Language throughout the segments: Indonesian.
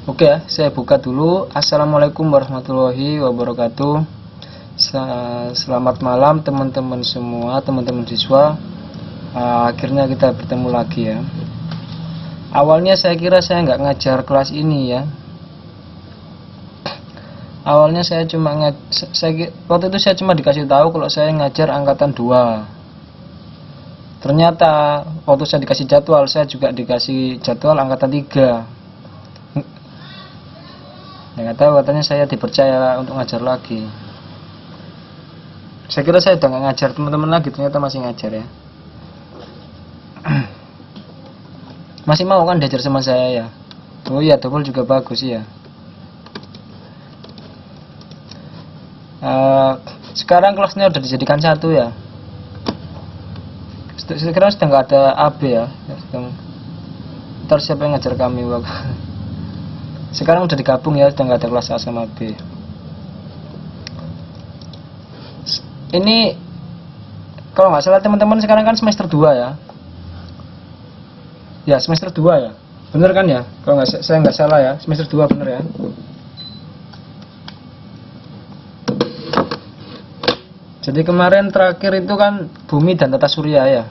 Oke ya, saya buka dulu. Assalamualaikum warahmatullahi wabarakatuh. Selamat malam teman-teman semua, teman-teman siswa. Akhirnya kita bertemu lagi ya. Awalnya saya kira saya nggak ngajar kelas ini ya. Awalnya saya cuma waktu itu saya cuma dikasih tahu kalau saya ngajar angkatan 2. Ternyata waktu saya dikasih jadwal, saya juga dikasih jadwal angkatan 3. Nggak tahu, katanya saya dipercaya untuk ngajar lagi. Saya kira saya udah nggak ngajar teman-teman lagi, ternyata masih ngajar ya. Masih mau kan diajar sama saya ya? Oh iya, double juga bagus ya. Sekarang kelasnya udah dijadikan 1 ya. Sekarang sudah nggak ada AB ya. Ntar siapa yang ngajar kami? Sekarang udah digabung ya, sudah nggak ada kelas A sama B. Ini kalau nggak salah teman-teman sekarang kan semester 2 ya. Ya semester 2 ya, bener kan ya? Kalau saya nggak salah ya, semester 2 bener ya. Jadi kemarin terakhir itu kan bumi dan tata surya ya.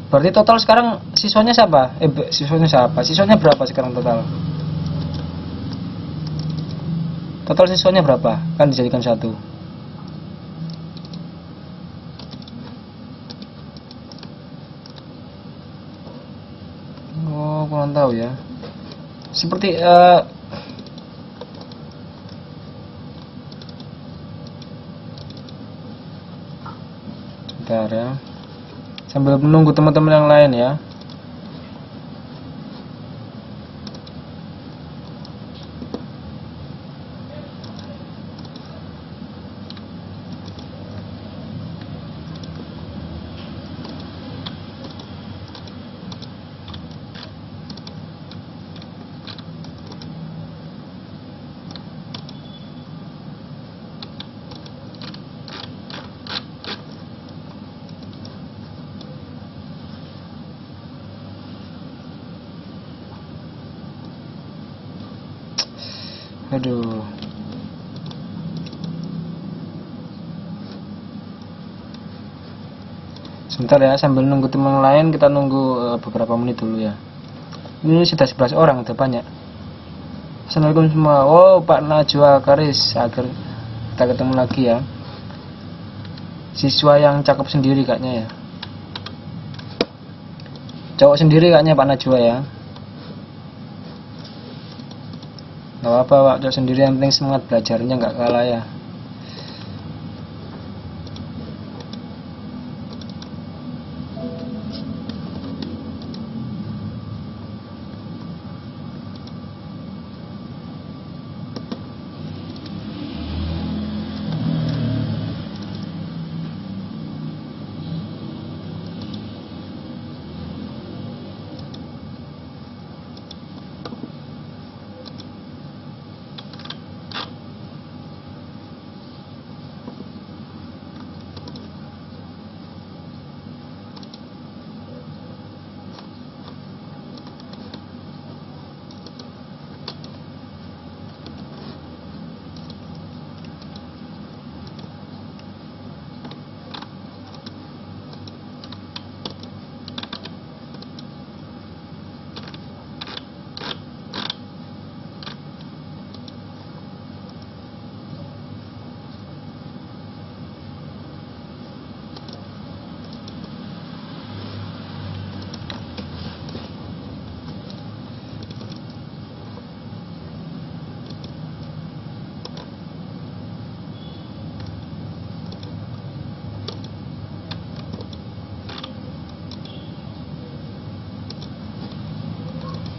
Berarti total sekarang siswanya siapa? Siswanya berapa sekarang total? Total siswanya berapa? Kan dijadikan 1. Oh, kurang tahu ya. Seperti sebentar ya. Sambil menunggu teman-teman yang lain ya. Aduh. Sebentar ya, sambil nunggu teman lain, kita nunggu beberapa menit dulu ya. Ini sudah 11 orang, udah banyak. Assalamualaikum semua. Oh, Pak Najwa Karis, agar kita ketemu lagi ya. Siswa yang cakep sendiri kayaknya ya. Cowok sendiri kayaknya Pak Najwa ya. Gak apa-apa, Pak, sendiri yang penting semangat belajarnya nggak kalah ya.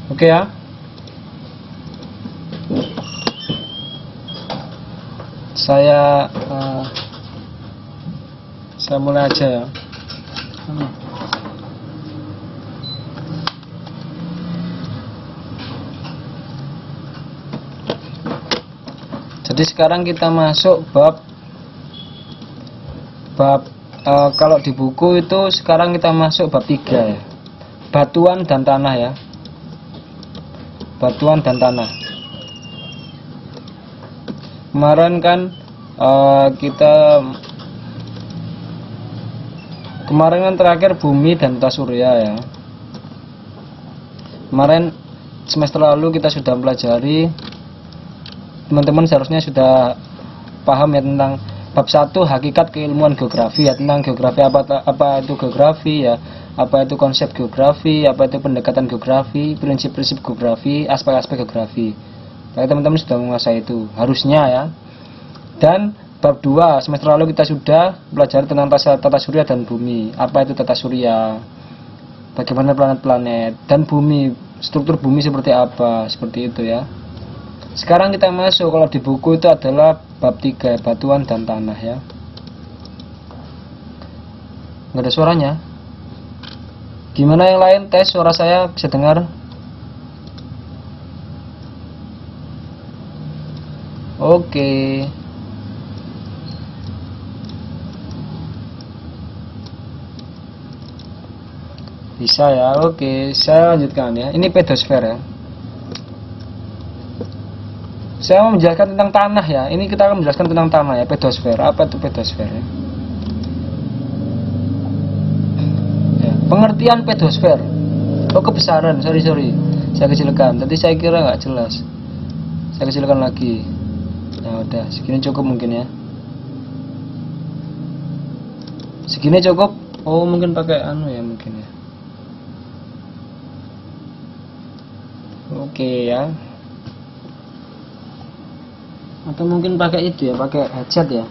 Oke ya. Saya mulai aja ya. Jadi sekarang kita masuk bab kalau di buku itu sekarang kita masuk bab 3 ya. Batuan dan tanah ya. batuan dan tanah. Kemarin kan kemarin kan terakhir bumi dan tata surya ya. Kemarin semester lalu kita sudah pelajari, teman-teman seharusnya sudah paham ya tentang bab 1 hakikat keilmuan geografi ya, tentang geografi apa itu geografi ya, apa itu konsep geografi, apa itu pendekatan geografi, prinsip-prinsip geografi, aspek-aspek geografi. Nah, teman-teman sudah menguasai itu harusnya ya. Dan bab 2 semester lalu kita sudah belajar tentang tata surya dan bumi. Apa itu tata surya? Bagaimana planet-planet dan bumi, struktur bumi seperti apa, seperti itu ya. Sekarang kita masuk, kalau di buku itu adalah bab 3 batuan dan tanah ya. Nggak ada suaranya. Gimana yang lain? Tes suara saya bisa dengar? Oke. Bisa ya. Oke, saya lanjutkan ya. Ini pedosfer ya. Saya mau menjelaskan tentang tanah ya. Ini kita akan menjelaskan tentang tanah ya, pedosfer. Apa itu pedosfer ya? Ya, pengertian pedosfer. Oh, kebesaran. Sorry. Saya kecilkan. Tadi saya kira nggak jelas. Saya kecilkan lagi. Nah, udah. Segini cukup mungkin ya. Segini cukup. Oh, mungkin pakai anu ya mungkin ya. Oke ya. Atau mungkin pakai itu ya, pakai headset ya.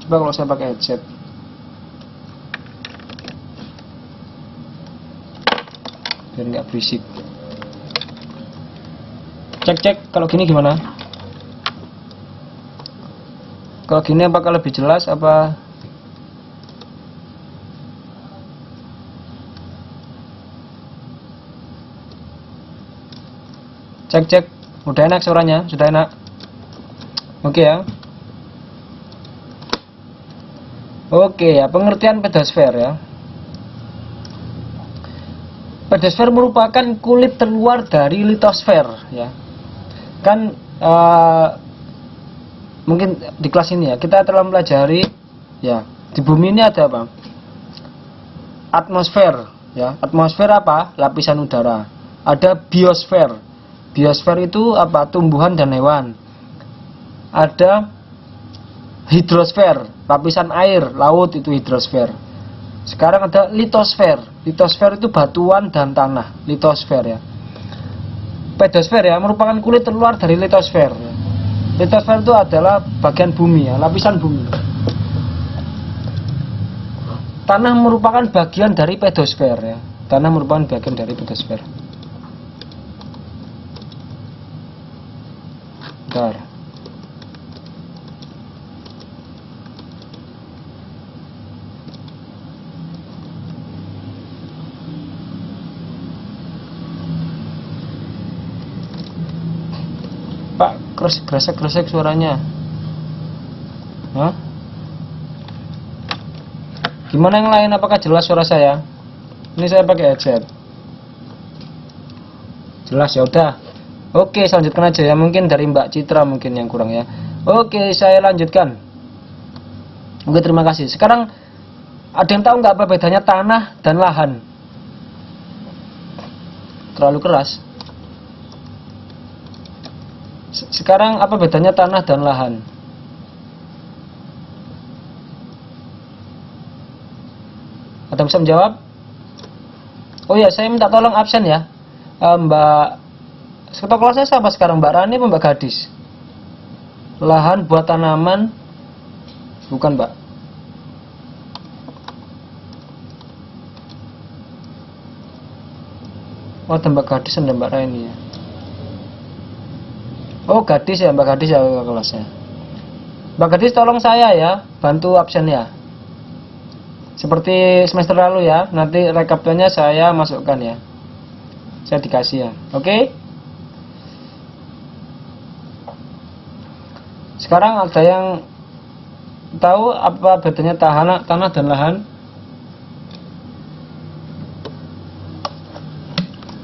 Coba kalau saya pakai headset. Biar nggak berisik. Cek kalau gini gimana? Kalau gini apakah lebih jelas apa? Cek. Udah enak suaranya? Sudah enak? Oke ya. Oke ya, pengertian pedosfer ya. Pedosfer merupakan kulit terluar dari litosfer ya. Kan mungkin di kelas ini ya kita telah mempelajari ya, di bumi ini ada apa? Atmosfer ya. Atmosfer apa? Lapisan udara. Ada biosfer. Biosfer itu apa? Tumbuhan dan hewan. Ada hidrosfer, lapisan air, laut itu hidrosfer. Sekarang ada litosfer. Litosfer itu batuan dan tanah. Litosfer ya. Pedosfer ya merupakan kulit terluar dari litosfer. Litosfer itu adalah bagian bumi ya, lapisan bumi. Tanah merupakan bagian dari pedosfer ya. Tanah merupakan bagian dari pedosfer. Bentar. Pak, kresek suaranya. Hah? Gimana yang lain? Apakah jelas suara saya? Ini saya pakai headset. Jelas ya udah. Oke, saya lanjutkan aja ya. Mungkin dari Mbak Citra mungkin yang kurang ya. Oke, saya lanjutkan. Oke, terima kasih. Sekarang ada yang tahu nggak apa bedanya tanah dan lahan? Terlalu keras. Sekarang apa bedanya tanah dan lahan? Ada bisa menjawab? Oh ya, saya minta tolong absen ya, Mbak. Ketua kelasnya siapa sekarang? Mbak Rani atau Mbak Gadis? Lahan buat tanaman, bukan Mbak? Oh, ada Mbak Gadis dan Mbak Rani ya. Oh, Gadis ya, Mbak Gadis ya kelasnya. Mbak Gadis tolong saya ya, bantu absen ya. Seperti semester lalu ya, nanti rekapnya saya masukkan ya. Saya dikasih ya, oke? Sekarang ada yang tahu apa bedanya tanah dan lahan?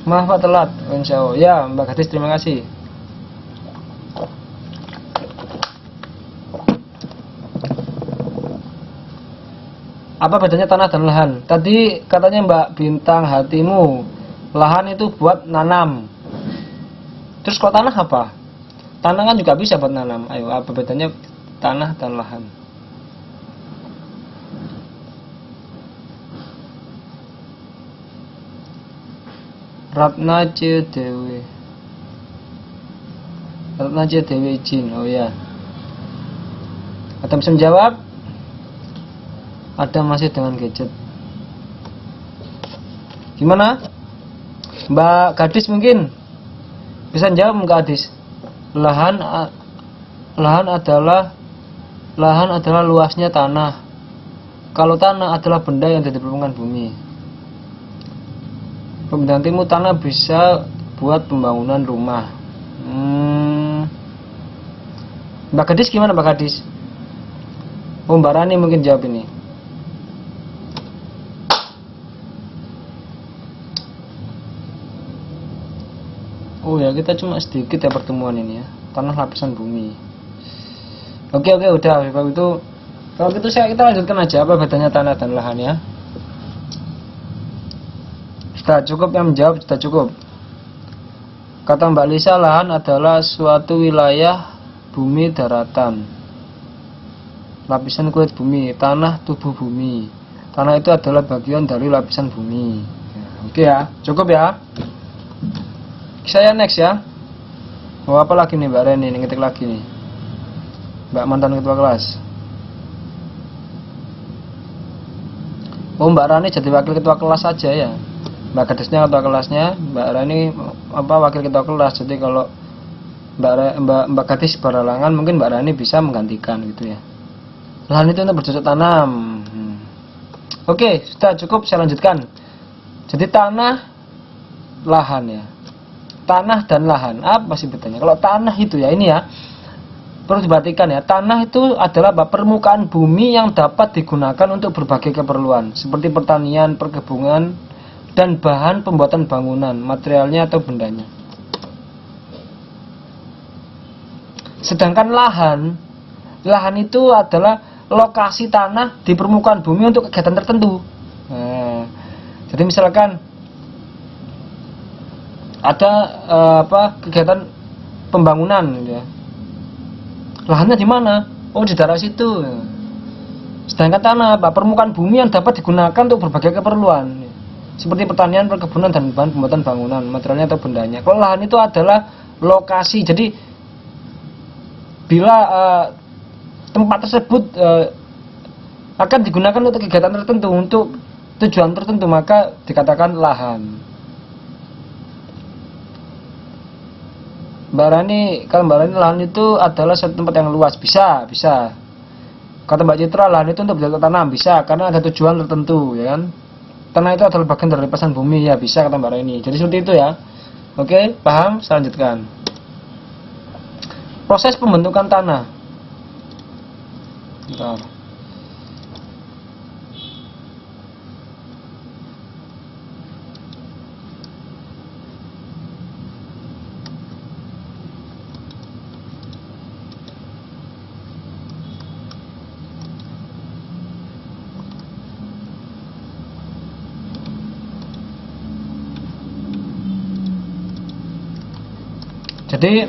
Maaf Pak telat. Insya Allah. Ya Mbak Gadis, terima kasih. Apa bedanya tanah dan lahan? Tadi katanya Mbak Bintang Hatimu, lahan itu buat nanam. Terus kalau tanah apa? Tanah kan juga bisa buat nanam. Ayo, apa bedanya tanah dan lahan? Ratna C. Dewi. Ratna C. Dewi izin. Oh ya. Ada bisa menjawab? Ada masih dengan gadget. Gimana? Mbak Gadis mungkin bisa jawab Mbak Gadis. Lahan adalah luasnya tanah. Kalau tanah adalah benda yang ada di permukaan bumi. Pembedaan timu tanah bisa buat pembangunan rumah. Mbak Gadis gimana Mbak Gadis? Mbak Rani mungkin jawab ini. Oh ya, kita cuma sedikit ya pertemuan ini ya. Tanah lapisan bumi. Oke, udah. Kalau gitu kita lanjutkan aja apa bedanya tanah dan lahan ya. Sudah cukup yang menjawab, sudah cukup. Kata Mbak Lisa, lahan adalah suatu wilayah bumi daratan. Lapisan kulit bumi, tanah tubuh bumi. Tanah itu adalah bagian dari lapisan bumi. Oke ya, cukup ya. Saya next ya. Mau apa lagi nih Mbak Reni? Ini ngetik lagi nih. Mbak mantan ketua kelas. Oh Mbak Rani jadi wakil ketua kelas saja ya. Mbak Gadisnya ketua kelasnya, Mbak Rani wakil ketua kelas. Jadi kalau Mbak Gadis berhalangan, mungkin Mbak Rani bisa menggantikan gitu ya. Lahan itu untuk bercocok tanam. Oke, sudah cukup, saya lanjutkan. Jadi tanah, lahan ya. Tanah dan lahan, apa sih bedanya? Kalau tanah itu ya, ini ya, perlu diperhatikan ya. Tanah itu adalah permukaan bumi yang dapat digunakan untuk berbagai keperluan, seperti pertanian, perkebunan, dan bahan pembuatan bangunan, materialnya atau bendanya. Sedangkan lahan itu adalah lokasi tanah di permukaan bumi untuk kegiatan tertentu. Nah, jadi misalkan ada kegiatan pembangunan ya. Lahannya di mana? Oh, di daerah situ. Sedangkan tanah permukaan bumi yang dapat digunakan untuk berbagai keperluan, seperti pertanian, perkebunan, dan bahan pembuatan bangunan, materialnya atau bendanya. Kalau lahan itu adalah lokasi. Jadi bila tempat tersebut akan digunakan untuk kegiatan tertentu, untuk tujuan tertentu, maka dikatakan lahan. Mbak Rani, kalau Mbak Rani, lahan itu adalah satu tempat yang luas, bisa. Kata Mbak Citra, lahan itu untuk bercocok tanam, bisa, karena ada tujuan tertentu, ya kan? Tanah itu adalah bagian dari lapisan bumi, ya bisa, kata Mbak Rani. Jadi seperti itu ya. Oke, paham? Saya lanjutkan. Proses pembentukan tanah. Bentar. Jadi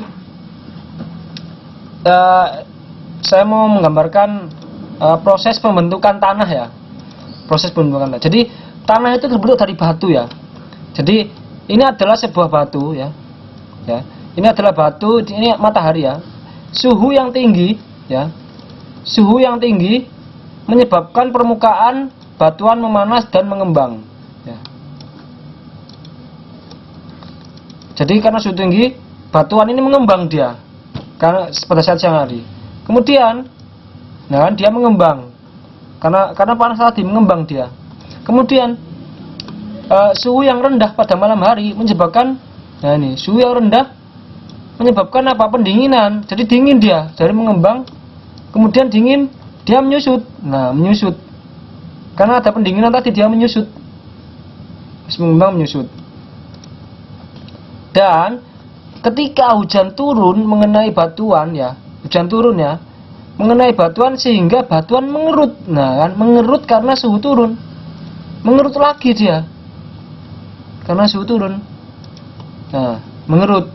saya mau menggambarkan proses pembentukan tanah ya. Proses pembentukan tanah. Jadi tanah itu terbentuk dari batu ya. Jadi ini adalah sebuah batu ya. Ini adalah batu, ini matahari ya. Suhu yang tinggi ya. Suhu yang tinggi menyebabkan permukaan batuan memanas dan mengembang ya. Jadi karena suhu tinggi, batuan ini mengembang dia karena pada saat siang hari. Kemudian, dia mengembang karena panas tadi, mengembang dia. Kemudian suhu yang rendah pada malam hari menyebabkan, suhu yang rendah menyebabkan apa? Pendinginan. Jadi dingin dia dari mengembang. Kemudian dingin, dia menyusut. Menyusut. Karena ada pendinginan tadi, dia menyusut. Terus mengembang, menyusut. Dan ketika hujan turun mengenai batuan ya, hujan turun ya, mengenai batuan sehingga batuan mengerut. Nah kan, mengerut karena suhu turun. Mengerut lagi dia. Karena suhu turun. Nah, mengerut.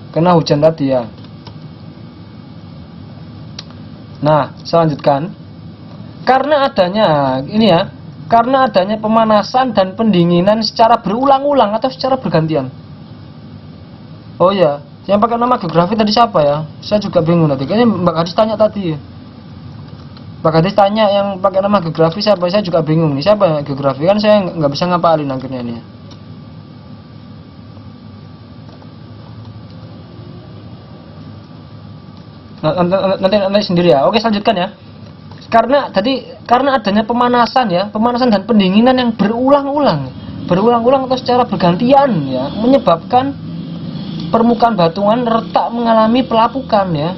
Karena hujan tadi ya. Nah, saya lanjutkan. Karena adanya ini ya, karena adanya pemanasan dan pendinginan secara berulang-ulang atau secara bergantian. Oh ya, yang pakai nama geografi tadi siapa ya? Saya juga bingung tadi. Kayaknya Mbak Gadis tanya tadi. Mbak Gadis tanya yang pakai nama geografi siapa? Saya juga bingung nih. Siapa yang geografi? Kan saya nggak bisa ngapalin akhirnya nih. Nanti sendiri ya. Oke, selanjutkan ya. Karena adanya pemanasan ya, pemanasan dan pendinginan yang berulang-ulang atau secara bergantian ya, menyebabkan permukaan batuan retak mengalami pelapukan ya.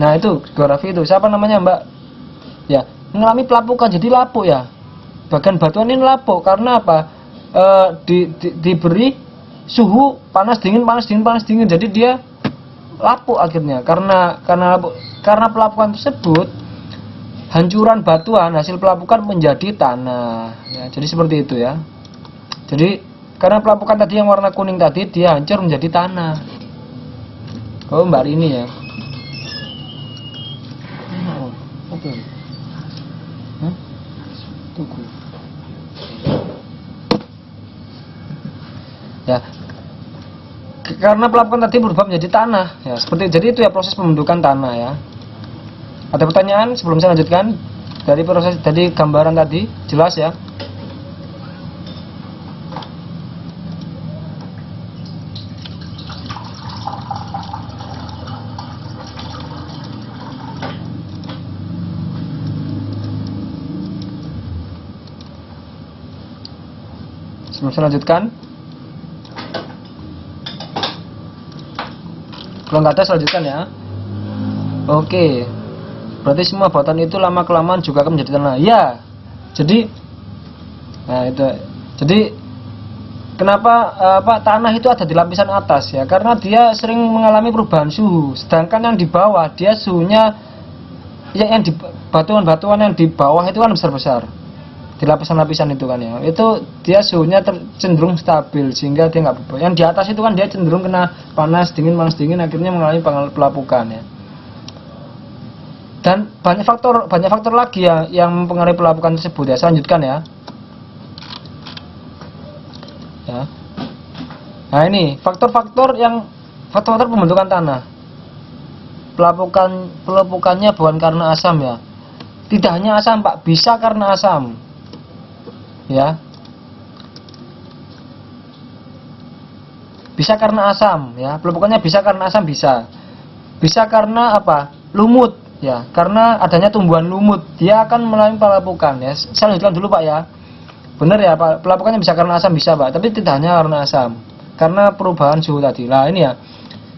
Nah itu geografi itu. Siapa namanya Mbak? Ya, mengalami pelapukan jadi lapuk ya. Bagian batuan ini lapuk karena apa? Diberi suhu panas dingin. Jadi dia lapuk akhirnya karena pelapukan tersebut, hancuran batuan hasil pelapukan menjadi tanah ya, jadi seperti itu ya. Jadi karena pelapukan tadi yang warna kuning tadi, dia hancur menjadi tanah. Oh Mbak ini ya. Oke. Tunggu ya, karena pelapukan tadi berubah menjadi tanah ya, seperti jadi itu ya proses pembentukan tanah ya. Ada pertanyaan sebelum saya lanjutkan dari proses tadi, gambaran tadi jelas ya? Sebelum saya lanjutkan, kalau nggak ada selanjutkan ya. Oke, berarti semua batuan itu lama kelamaan juga akan menjadi tanah ya. Jadi nah itu, jadi kenapa tanah itu ada di lapisan atas ya, karena dia sering mengalami perubahan suhu. Sedangkan yang di bawah dia suhunya ya, yang di batuan-batuan yang di bawah itu kan besar-besar di lapisan-lapisan itu kan ya, itu dia suhunya cenderung stabil sehingga dia nggak berubah. Yang di atas itu kan dia cenderung kena panas dingin akhirnya mengalami pelapukan ya. Dan banyak faktor lagi ya yang mempengaruhi pelapukan tersebut ya. Saya lanjutkan ya. Ya. Nah ini faktor pembentukan tanah. Pelapukannya bukan karena asam ya. Tidak hanya asam Pak, bisa karena asam. Ya. Bisa karena asam ya. Pelapukannya bisa karena asam, bisa. Bisa karena apa? Lumut ya. Karena adanya tumbuhan lumut, dia akan mengalami pelapukan ya. Saya lanjutkan dulu Pak ya. Benar ya Pak, pelapukannya bisa karena asam, bisa Pak, tapi tidak hanya karena asam. Karena perubahan suhu tadi. Nah, ini ya.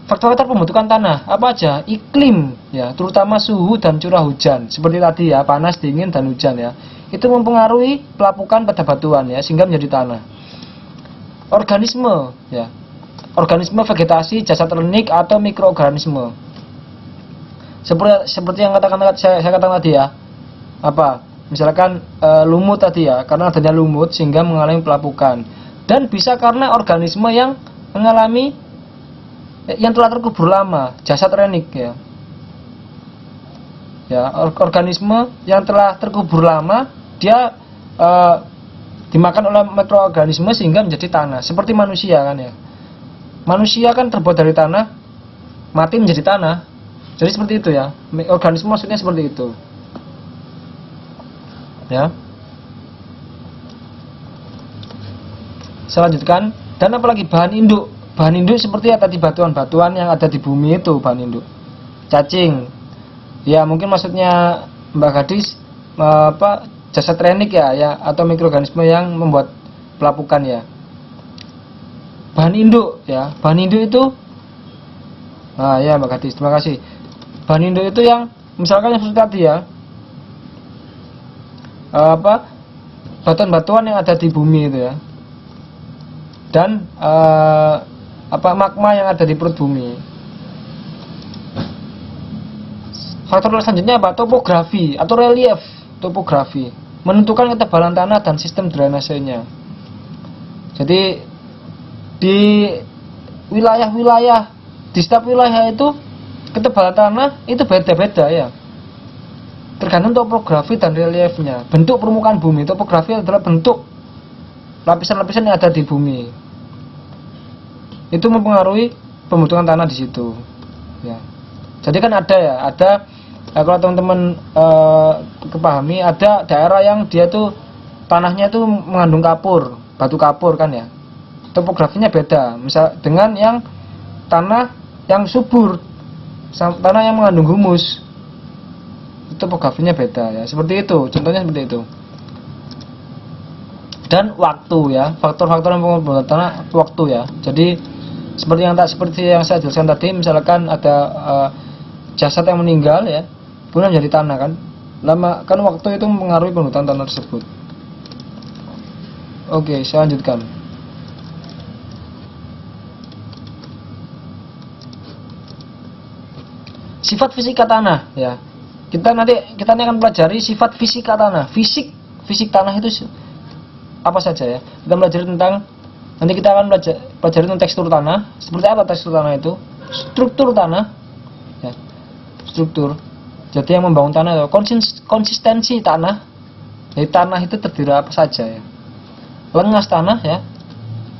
Faktor-faktor pembentukan tanah apa aja? Iklim ya, terutama suhu dan curah hujan. Seperti tadi ya, panas, dingin dan hujan ya. Itu mempengaruhi pelapukan pada batuan ya, sehingga menjadi tanah. Organisme ya. Organisme vegetasi, jasad renik atau mikroorganisme. Seperti yang saya katakan tadi ya. Apa? Misalkan lumut tadi ya, karena adanya lumut sehingga mengalami pelapukan. Dan bisa karena organisme yang mengalami yang telah terkubur lama, jasad renik ya. Ya, organisme yang telah terkubur lama, dia dimakan oleh mikroorganisme sehingga menjadi tanah. Seperti manusia kan ya. Manusia kan terbuat dari tanah, mati menjadi tanah. Jadi seperti itu ya. Organisme maksudnya seperti itu. Ya. Saya lanjutkan. Dan apalagi bahan induk. Bahan induk seperti ya tadi, batuan-batuan yang ada di bumi itu bahan induk. Cacing. Ya mungkin maksudnya Mbak Gadis jasad renik ya atau mikroorganisme yang membuat pelapukan ya. Bahan induk ya. Bahan induk itu ya Mbak Gadis, terima kasih. Bahan induk itu yang misalkan yang seperti tadi ya. Batuan-batuan yang ada di bumi itu ya. dan magma yang ada di perut bumi. Faktor selanjutnya apa? Topografi atau relief. Topografi menentukan ketebalan tanah dan sistem drainasenya. Jadi di wilayah-wilayah, di setiap wilayah itu ketebalan tanah itu beda-beda ya, tergantung topografi dan reliefnya. Bentuk permukaan bumi, topografi adalah bentuk lapisan-lapisan yang ada di bumi, itu mempengaruhi pembentukan tanah di situ ya. Jadi kan ada kalau teman-teman kepahami, ada daerah yang dia tuh tanahnya itu mengandung kapur, batu kapur kan ya, topografinya beda misal dengan yang tanah yang subur, tanah yang mengandung humus, topografinya beda ya. Seperti itu, contohnya seperti itu. Dan waktu ya, faktor-faktor yang membuat tanah, waktu ya. Jadi seperti yang saya jelaskan tadi, misalkan ada jasad yang meninggal ya, kemudian menjadi tanah kan, lama kan waktu itu mempengaruhi pembentukan tanah tersebut. Oke, saya lanjutkan. Sifat fisika tanah ya. Kita nanti akan pelajari sifat fisika tanah. Fisik tanah itu apa saja ya. Kita pelajari tentang, nanti kita akan pelajari tentang tekstur tanah. Seperti apa tekstur tanah itu? Struktur tanah ya. Struktur. Jadi yang membangun tanah itu konsistensi tanah. Jadi tanah itu terdiri apa saja ya. Lengas tanah ya.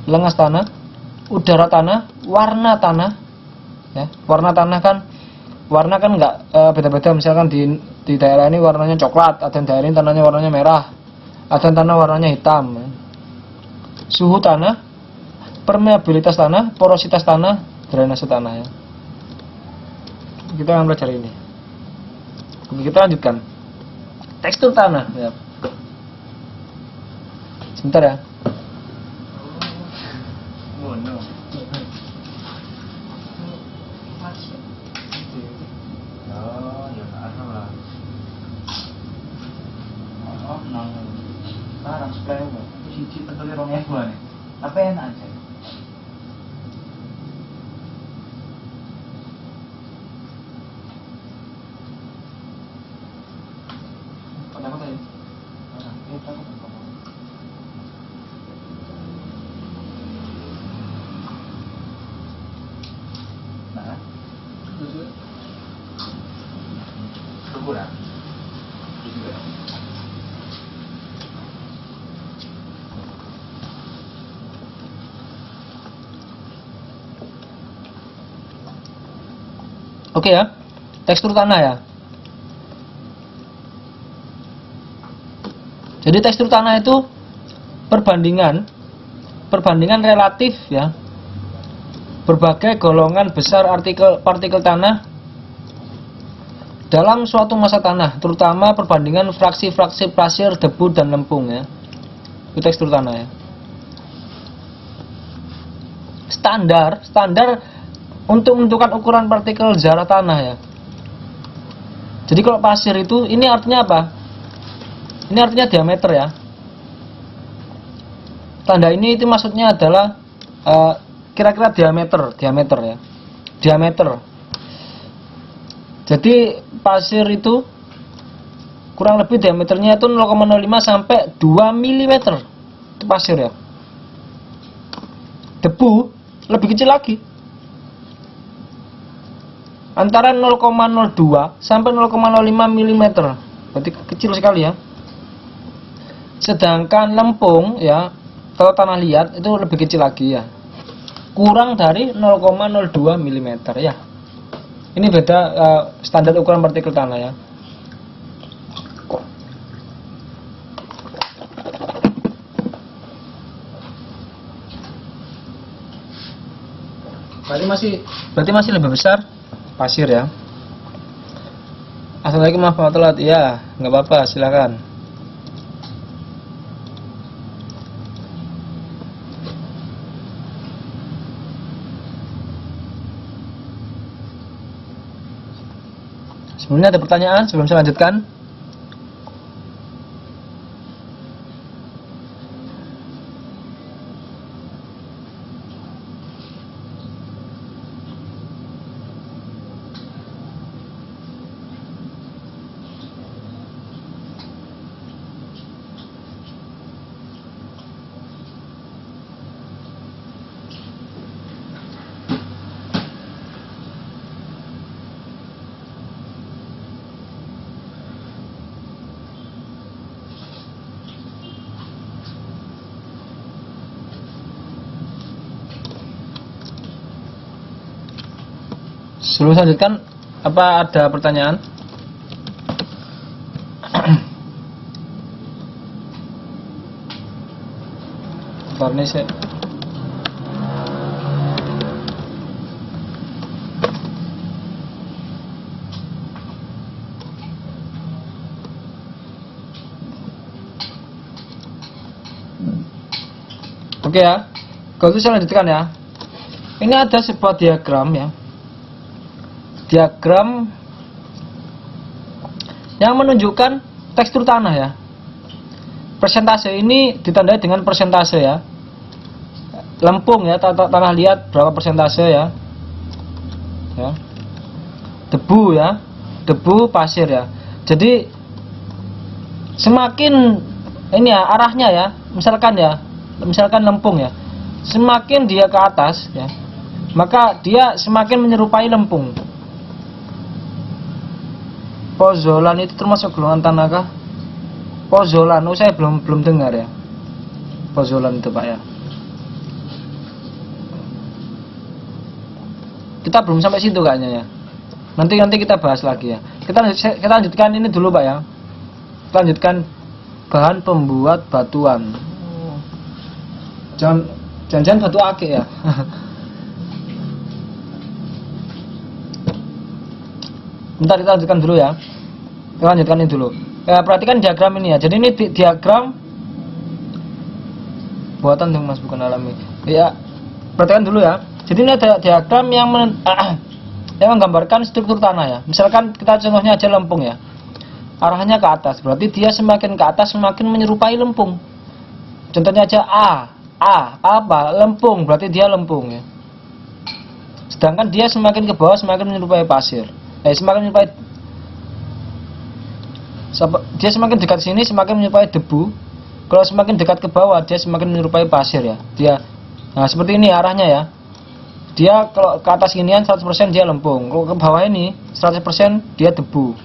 Lengas tanah, udara tanah, warna tanah ya. Warna tanah kan nggak beda-beda. Misalkan di daerah ini warnanya coklat, ada daerah ini tanahnya warnanya merah, ada tanah warnanya hitam. Suhu tanah, permeabilitas tanah, porositas tanah, drainase tanah ya. Kita akan belajar ini. Kita lanjutkan. Tekstur tanah ya. Sebentar ya. Sekarang supaya cici tentunya rongnya gua nih, apa enak aja. Kota-kota ya. Nah, kurang. Oke ya, tekstur tanah ya. Jadi tekstur tanah itu perbandingan relatif ya. Berbagai golongan besar partikel tanah dalam suatu massa tanah, terutama perbandingan fraksi-fraksi pasir, debu dan lempung ya. Itu tekstur tanah ya. Standar untuk menentukan ukuran partikel zarah tanah ya. Jadi kalau pasir itu, ini artinya apa? Ini artinya diameter ya. Tanda ini itu maksudnya adalah kira-kira diameter ya. Diameter. Jadi pasir itu kurang lebih diameternya itu 0,05 sampai 2 mm. Itu pasir ya. Debu lebih kecil lagi. Antara 0,02 sampai 0,05 mm. Berarti kecil sekali ya. Sedangkan lempung ya, kalau tanah liat itu lebih kecil lagi ya. Kurang dari 0,02 mm ya. Ini beda standar ukuran partikel tanah ya. Berarti masih lebih besar pasir ya. Assalamualaikum warahmatullahi wabarakatuh. Ya, nggak apa-apa, silakan. Sebelumnya ada pertanyaan sebelum saya lanjutkan? Sebelum saya lanjutkan, apa ada pertanyaan? Varnish ya. Oke ya, kalau itu saya lanjutkan ya. Ini ada sebuah diagram ya. Diagram yang menunjukkan tekstur tanah ya. Persentase ini ditandai dengan persentase ya. Lempung ya, tanah liat berapa persentase ya. Ya. Debu ya, debu, pasir ya. Jadi semakin ini ya arahnya ya, misalkan lempung ya, semakin dia ke atas ya, maka dia semakin menyerupai lempung. Pozolan itu termasuk golongan tanah kah? Pozolan, saya belum dengar ya. Pozolan itu Pak ya. Kita belum sampai situ kayaknya ya. Nanti kita bahas lagi ya. Kita lanjutkan ini dulu Pak ya. Kita lanjutkan bahan pembuat batuan. Jangan batu akik ya. Bentar, kita lanjutkan dulu ya. Kita lanjutkan ini dulu. Perhatikan diagram ini ya. Jadi ini diagram buatan yang Mas, bukan alami. Ya, perhatikan dulu ya. Jadi ini ada diagram yang menggambarkan struktur tanah ya. Misalkan kita contohnya aja lempung ya. Arahnya ke atas, berarti dia semakin ke atas semakin menyerupai lempung. Contohnya aja apa? Lempung, berarti dia lempung ya. Sedangkan dia semakin ke bawah semakin menyerupai pasir. Semakin menyerupai, dia semakin dekat sini semakin menyerupai debu. Kalau semakin dekat ke bawah dia semakin menyerupai pasir ya. Nah seperti ini arahnya ya. Dia kalau ke atas ginian 100% dia lempung. Kalau ke bawah ini 100% dia debu.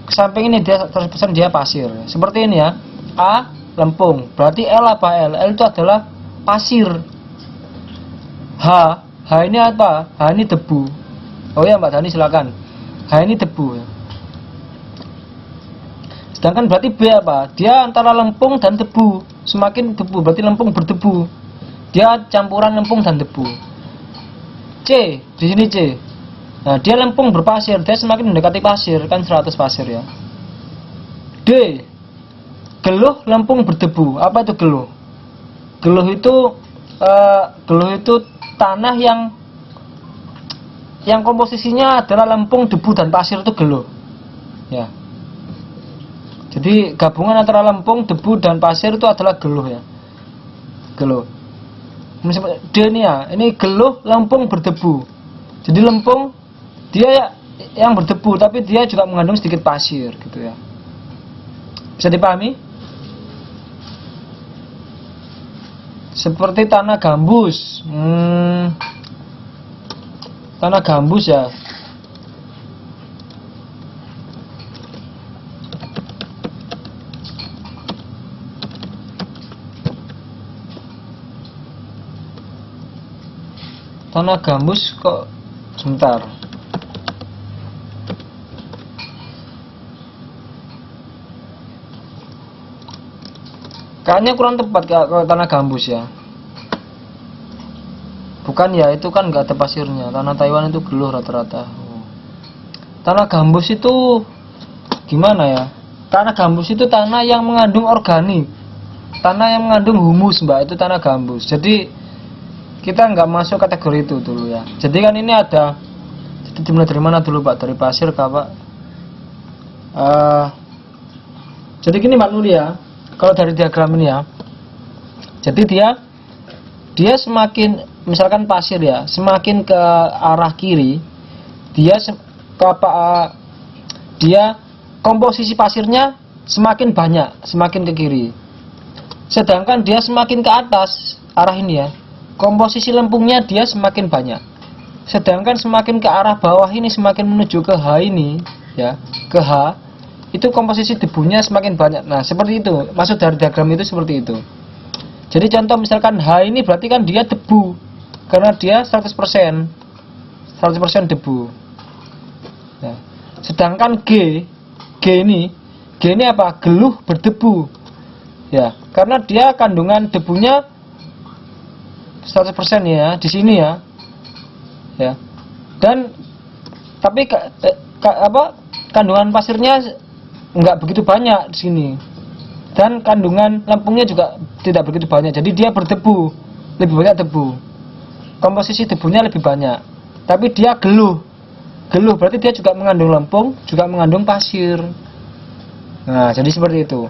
Ke samping ini dia 100% dia pasir. Seperti ini ya. A lempung, berarti L apa? L itu adalah pasir. H ini apa? H ini debu. Oh ya Mbak Dani silakan. H ini debu. Sedangkan berarti B apa? Dia antara lempung dan debu. Semakin debu berarti lempung berdebu. Dia campuran lempung dan debu. C, di sini C. Nah, dia lempung berpasir, dia semakin mendekati pasir, kan 100 pasir ya. D, geluh lempung berdebu. Apa itu geluh? Geluh itu tanah yang komposisinya adalah lempung, debu dan pasir, itu geluh. Ya. Jadi gabungan antara lempung, debu dan pasir itu adalah geluh ya. Geluh. D ini ya, ini geluh lempung berdebu. Jadi lempung dia yang berdebu, tapi dia juga mengandung sedikit pasir gitu ya. Bisa dipahami? Seperti tanah gambus. Tanah gambus ya. Tanah gambus kok sebentar. Kayaknya kurang tepat kalau tanah gambus ya. Bukan ya, itu kan nggak ada pasirnya. Tanah Taiwan itu geluh rata-rata. Tanah gambus itu gimana ya? Tanah gambus itu tanah yang mengandung organik. Tanah yang mengandung humus Mbak, itu tanah gambus. Jadi kita nggak masuk kategori itu dulu ya. Jadi kan ini ada, dimulai dari mana dulu Pak? Dari pasir kah Pak? Jadi gini Pak Nuli ya, kalau dari diagram ini ya, jadi dia semakin, misalkan pasir ya, semakin ke arah kiri, dia komposisi pasirnya semakin banyak, semakin ke kiri. Sedangkan dia semakin ke atas arah ini ya, komposisi lempungnya dia semakin banyak. Sedangkan semakin ke arah bawah ini, semakin menuju ke H ini ya, ke H, itu komposisi debunya semakin banyak. Nah seperti itu, maksud dari diagram itu seperti itu. Jadi contoh misalkan H ini berarti kan dia debu, karena dia 100%. 100% debu. Ya. Sedangkan G ini apa? Geluh berdebu. Ya, karena dia kandungan debunya 100% ya di sini ya. Ya. Dan tapi kandungan pasirnya enggak begitu banyak di sini. Dan kandungan lempungnya juga tidak begitu banyak. Jadi dia berdebu, lebih banyak debu. Komposisi debunya lebih banyak. Tapi dia geluh. Geluh berarti dia juga mengandung lempung, juga mengandung pasir. Nah, jadi seperti itu.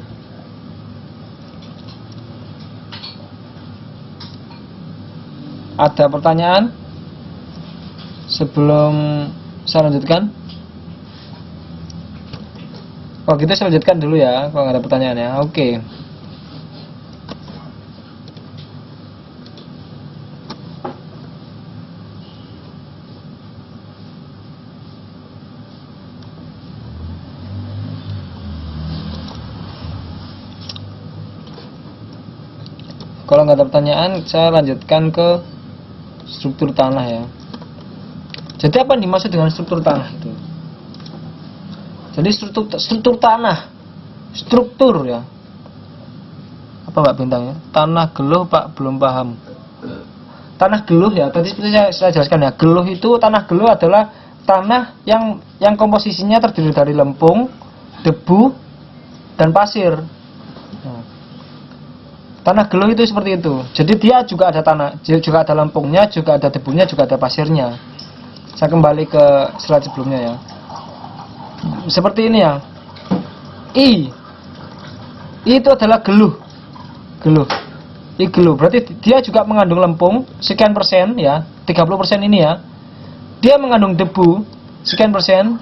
Ada pertanyaan sebelum saya lanjutkan? Oh gitu, saya lanjutkan dulu ya kalau nggak ada pertanyaannya. Oke. Kalau nggak ada pertanyaan, saya lanjutkan ke struktur tanah ya. Jadi apa yang dimaksud dengan struktur tanah itu? Jadi struktur tanah, struktur ya. Apa Pak Bintang ya? Tanah geluh Pak belum paham. Tanah geluh ya, tadi seperti saya jelaskan ya. Geluh itu, tanah geluh adalah tanah yang komposisinya terdiri dari lempung, debu, dan pasir. Nah, tanah geluh itu seperti itu. Jadi dia juga ada tanah, juga ada lempungnya, juga ada debunya, juga ada pasirnya. Saya kembali ke slide sebelumnya ya. Seperti ini ya. I itu adalah geluh. I geluh. Berarti dia juga mengandung lempung sekian persen ya. 30% ini ya. Dia mengandung debu sekian persen.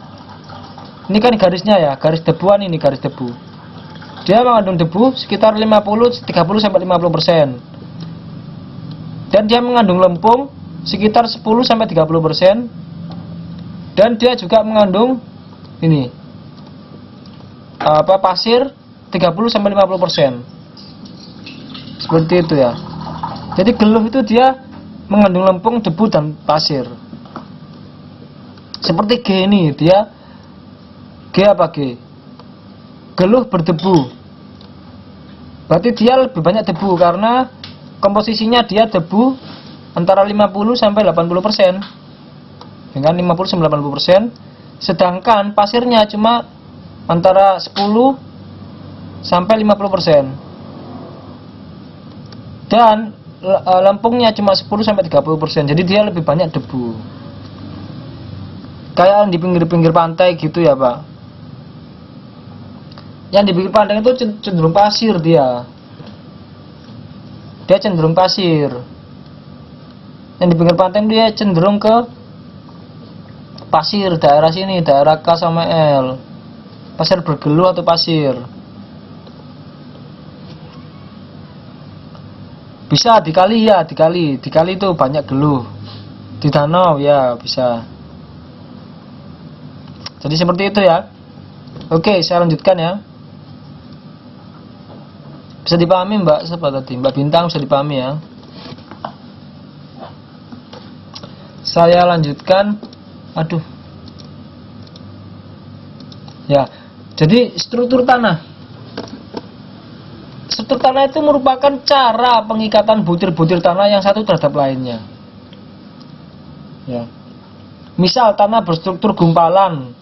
Ini kan garisnya ya, garis debuan ini, garis debu. Dia mengandung debu sekitar 30 sampai 50%. Dan dia mengandung lempung sekitar 10 sampai 30%. Dan dia juga mengandung ini pasir 30 sampai 50%. Seperti itu ya. Jadi geluh itu dia mengandung lempung, debu, dan pasir. Seperti G ini, dia G apa G? Geluh berdebu. Berarti dia lebih banyak debu karena komposisinya dia debu antara 50 sampai 80%. Dengan 50 sampai 80%, sedangkan pasirnya cuma antara 10 sampai 50%. Dan lempungnya cuma 10 sampai 30%. Jadi dia lebih banyak debu. Kayak di pinggir-pinggir pantai gitu ya, Pak. Yang di pinggir pantai itu cenderung pasir dia. Dia cenderung pasir. Yang di pinggir pantai dia cenderung ke pasir, daerah sini, daerah K sama L. Pasir bergeluh atau pasir. Bisa dikali ya, dikali itu banyak geluh. Di danau ya bisa. Jadi seperti itu ya. Oke, saya lanjutkan ya. Bisa dipahami Mbak siapa tadi? Mbak Bintang bisa dipahami ya. Saya lanjutkan. Aduh. Ya. Jadi struktur tanah. Struktur tanah itu merupakan cara pengikatan butir-butir tanah yang satu terhadap lainnya. Ya. Misal tanah berstruktur gumpalan,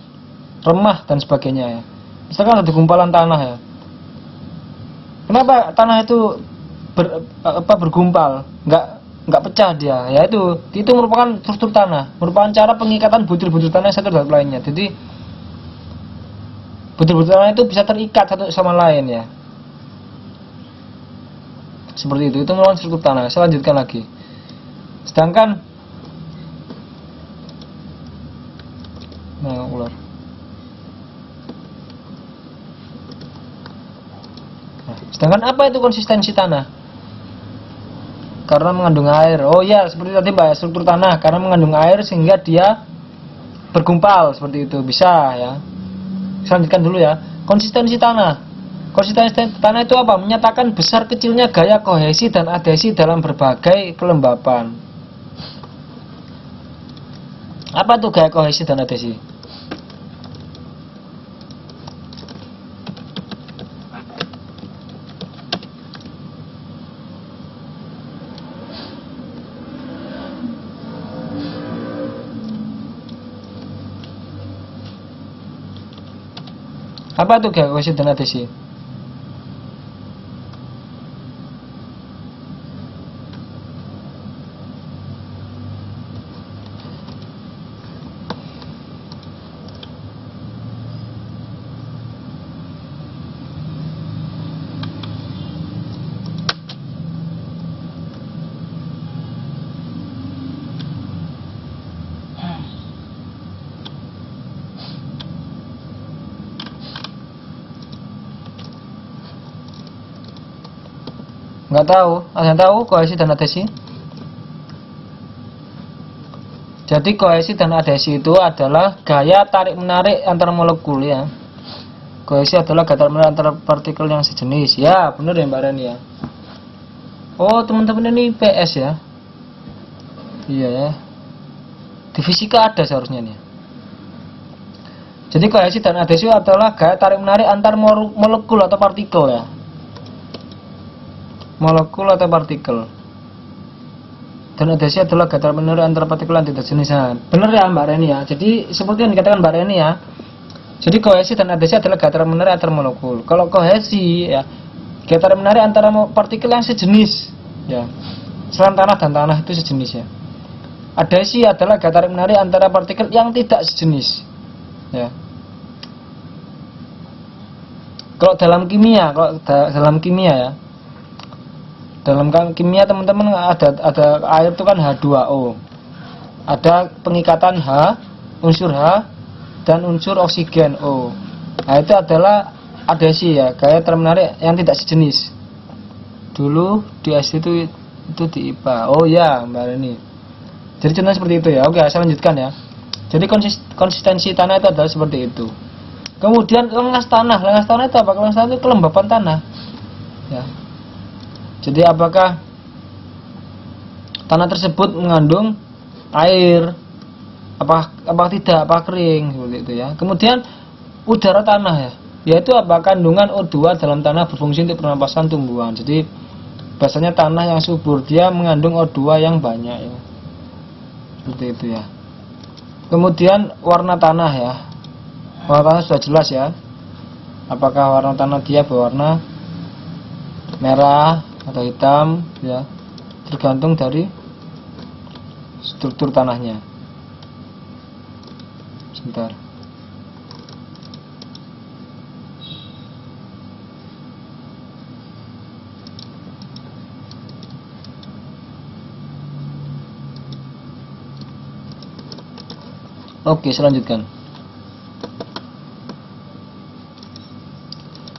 remah dan sebagainya ya. Misalkan ada gumpalan tanah ya. Kenapa tanah itu bergumpal? Enggak pecah dia. Ya itu merupakan struktur tanah, merupakan cara pengikatan butir-butir tanah yang satu terhadap lainnya. Jadi butir-butir tanah itu bisa terikat satu sama lain ya. Seperti itu merupakan struktur tanah. Saya lanjutkan lagi. Sedangkan ular. Sedangkan apa itu konsistensi tanah? Karena mengandung air. Oh ya, seperti tadi Mbak, struktur tanah karena mengandung air sehingga dia bergumpal seperti itu. Bisa ya. Saya lanjutkan dulu ya. Konsistensi tanah. Konsistensi tanah itu apa? Menyatakan besar kecilnya gaya kohesi dan adhesi dalam berbagai kelembapan. Apa tuh gaya kohesi dan adhesi? Apa tuh gaya kohesi dan adhesi? Nggak tahu, ada yang tahu kohesi dan adhesi? Jadi kohesi dan adhesi itu adalah gaya tarik menarik antar molekul ya. Kohesi adalah gaya tarik menarik antar partikel yang sejenis. Ya, benar ya Mbak Reni ya. Oh, teman-teman ini PS ya. Iya ya. Di fisika ada seharusnya nih. Jadi kohesi dan adhesi adalah gaya tarik menarik antar molekul atau partikel ya. Molekul atau partikel. Dan adhesi adalah gaya tarik menarik antara partikel yang tidak jenis. Nah, benar ya Mbak Reni ya. Jadi seperti yang dikatakan Mbak Reni ya. Jadi kohesi dan adhesi adalah gaya tarik menarik antar molekul. Kalau kohesi ya, gaya tarik menarik antara partikel yang sejenis ya. Selain tanah dan tanah itu sejenis ya. Adhesi adalah gaya tarik menarik antara partikel yang tidak sejenis ya. Kalau dalam kimia ya, dalam kimia teman-teman ada air itu kan H2O, ada pengikatan H, unsur H dan unsur oksigen O. Nah itu adalah adhesi ya, gaya tarik menarik yang tidak sejenis. Dulu di SD itu di IPA. Oh ya Mbak Reni. Jadi contohnya seperti itu ya. Oke, saya lanjutkan ya. Jadi konsistensi tanah itu adalah seperti itu. Kemudian lengas tanah itu apa? Lengas tanah itu kelembapan tanah ya. Jadi apakah tanah tersebut mengandung air, apa tidak, apa kering seperti itu ya. Kemudian udara tanah ya, yaitu apa? Kandungan O2 dalam tanah berfungsi untuk pernapasan tumbuhan. Jadi biasanya tanah yang subur dia mengandung O2 yang banyak ya. Seperti itu ya. Kemudian warna tanah ya. Warna tanah sudah jelas ya. Apakah warna tanah dia berwarna merah atau hitam ya, tergantung dari struktur tanahnya. Sebentar. Oke, selanjutkan.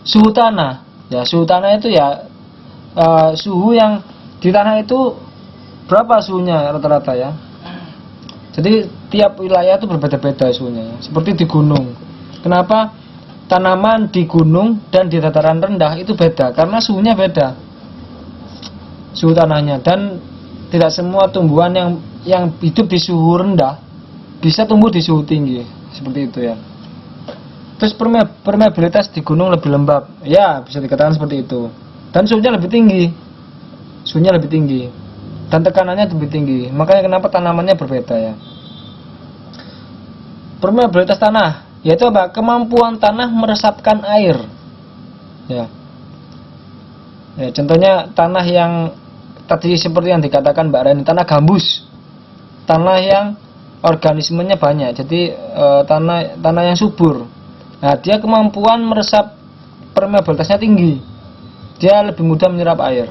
Suhu tanah. Ya, suhu tanah itu ya suhu yang di tanah itu berapa suhunya rata-rata ya. Jadi tiap wilayah itu berbeda-beda suhunya ya. Seperti di gunung. Kenapa tanaman di gunung dan di dataran rendah itu beda? Karena suhunya beda. Suhu tanahnya, dan tidak semua tumbuhan yang hidup di suhu rendah bisa tumbuh di suhu tinggi. Seperti itu ya. Terus permeabilitas di gunung lebih lembab. Ya, bisa dikatakan seperti itu. Dan suhunya lebih tinggi. Suhunya lebih tinggi. Dan tekanannya lebih tinggi. Makanya kenapa tanamannya berbeda ya. Permeabilitas tanah, yaitu apa? Kemampuan tanah meresapkan air. Ya. Ya, contohnya tanah yang tadi seperti yang dikatakan Mbak Rani, tanah gambus. Tanah yang organismenya banyak. Jadi tanah yang subur. Nah, dia kemampuan meresap permeabilitasnya tinggi. Dia lebih mudah menyerap air.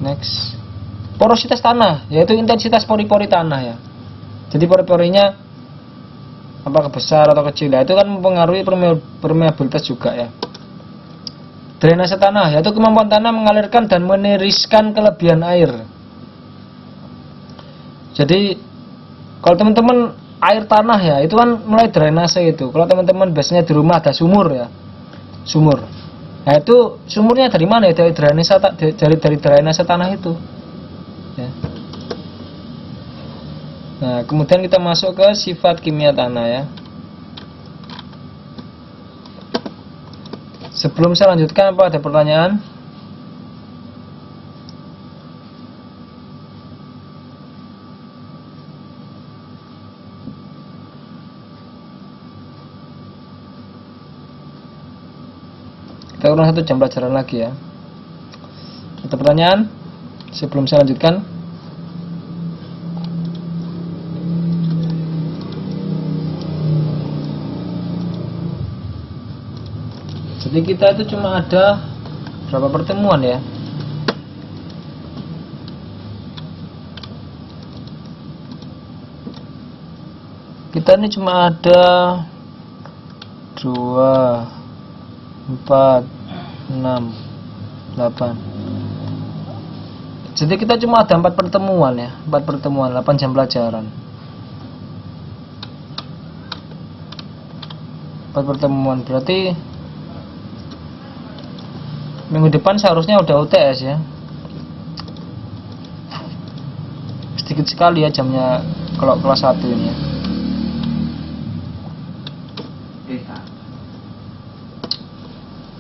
Next. Porositas tanah, yaitu intensitas pori-pori tanah ya. Jadi pori-porinya apakah besar atau kecil ya, itu kan mempengaruhi permeabilitas juga ya. Drainase tanah, yaitu kemampuan tanah mengalirkan dan meniriskan kelebihan air. Jadi kalau teman-teman air tanah ya, itu kan mulai drainase itu. Kalau teman-teman biasanya di rumah ada sumur ya, sumur. Nah itu sumurnya dari mana ya? Dari drainase tanah itu. Ya. Nah, kemudian kita masuk ke sifat kimia tanah ya. Sebelum saya lanjutkan, apa ada pertanyaan? Kita kurang 1 jam pelajaran lagi ya. Ada pertanyaan sebelum saya lanjutkan? Jadi kita itu cuma ada berapa pertemuan ya? Kita ini cuma ada 2, 4, 6, 8. Jadi kita cuma ada 4 pertemuan ya, 4 pertemuan, 8 jam pelajaran. 4 pertemuan berarti minggu depan seharusnya udah UTS ya. Sedikit sekali ya jamnya kalau kelas 1 ini ya.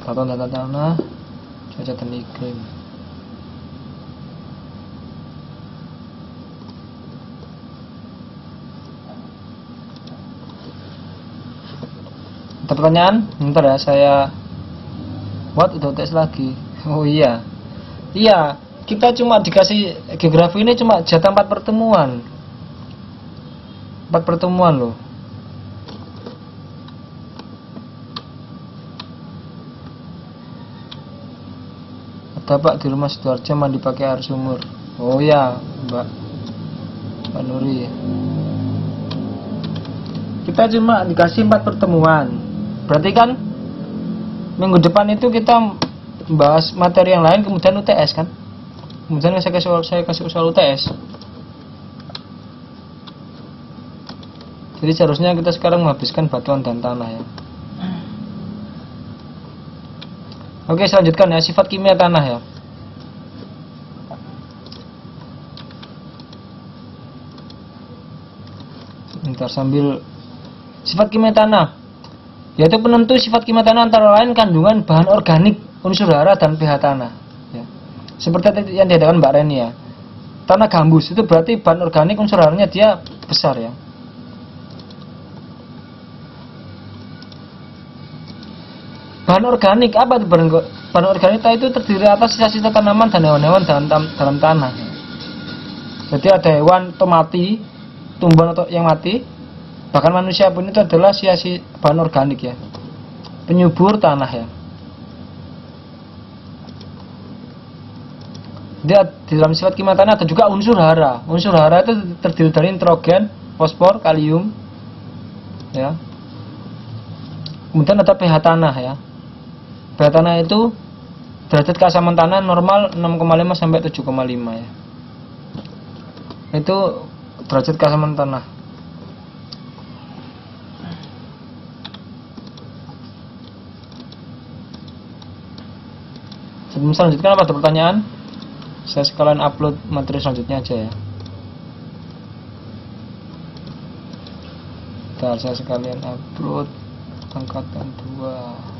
Tata tanah, cuaca dan iklim. Ada pertanyaan? Bentar ya, saya udah tes lagi. Oh iya. Iya, kita cuma dikasih geografi ini cuma jatah 4 pertemuan. 4 pertemuan loh. Ada Pak di rumah Sidoarjo mandi pakai air sumur. Oh iya, Mbak Nuri. Kita cuma dikasih 4 pertemuan. Berarti kan minggu depan itu kita bahas materi yang lain, kemudian UTS kan. Kemudian saya kasih soal UTS. Jadi seharusnya kita sekarang menghabiskan batuan dan tanah ya. Oke, selanjutkan ya, sifat kimia tanah ya. Bentar sambil sifat kimia tanah. Yaitu penentu sifat kimia tanah antara lain kandungan bahan organik, unsur hara dan pH tanah. Ya. Seperti yang dikatakan Mbak Reni ya. Tanah gambus itu berarti bahan organik unsur haranya dia besar ya. Bahan organik apa itu? Bahan organik itu terdiri atas sisa-sisa tanaman dan hewan-hewan dalam tanah. Jadi ada hewan atau mati, tumbuhan atau yang mati, bahkan manusia pun itu adalah sisa bahan organik ya, penyubur tanah ya. Dia di dalam sifat kimia tanah ada juga unsur hara. Unsur hara itu terdiri dari nitrogen, fosfor, kalium, ya. Kemudian ada pH tanah ya. pH tanah itu derajat keasaman tanah normal 6,5 sampai 7,5 ya. Itu derajat keasaman tanah. Sebelum selanjutnya apa ada pertanyaan? Saya sekalian upload materi selanjutnya aja ya. Bentar, saya sekalian upload angkatan 2.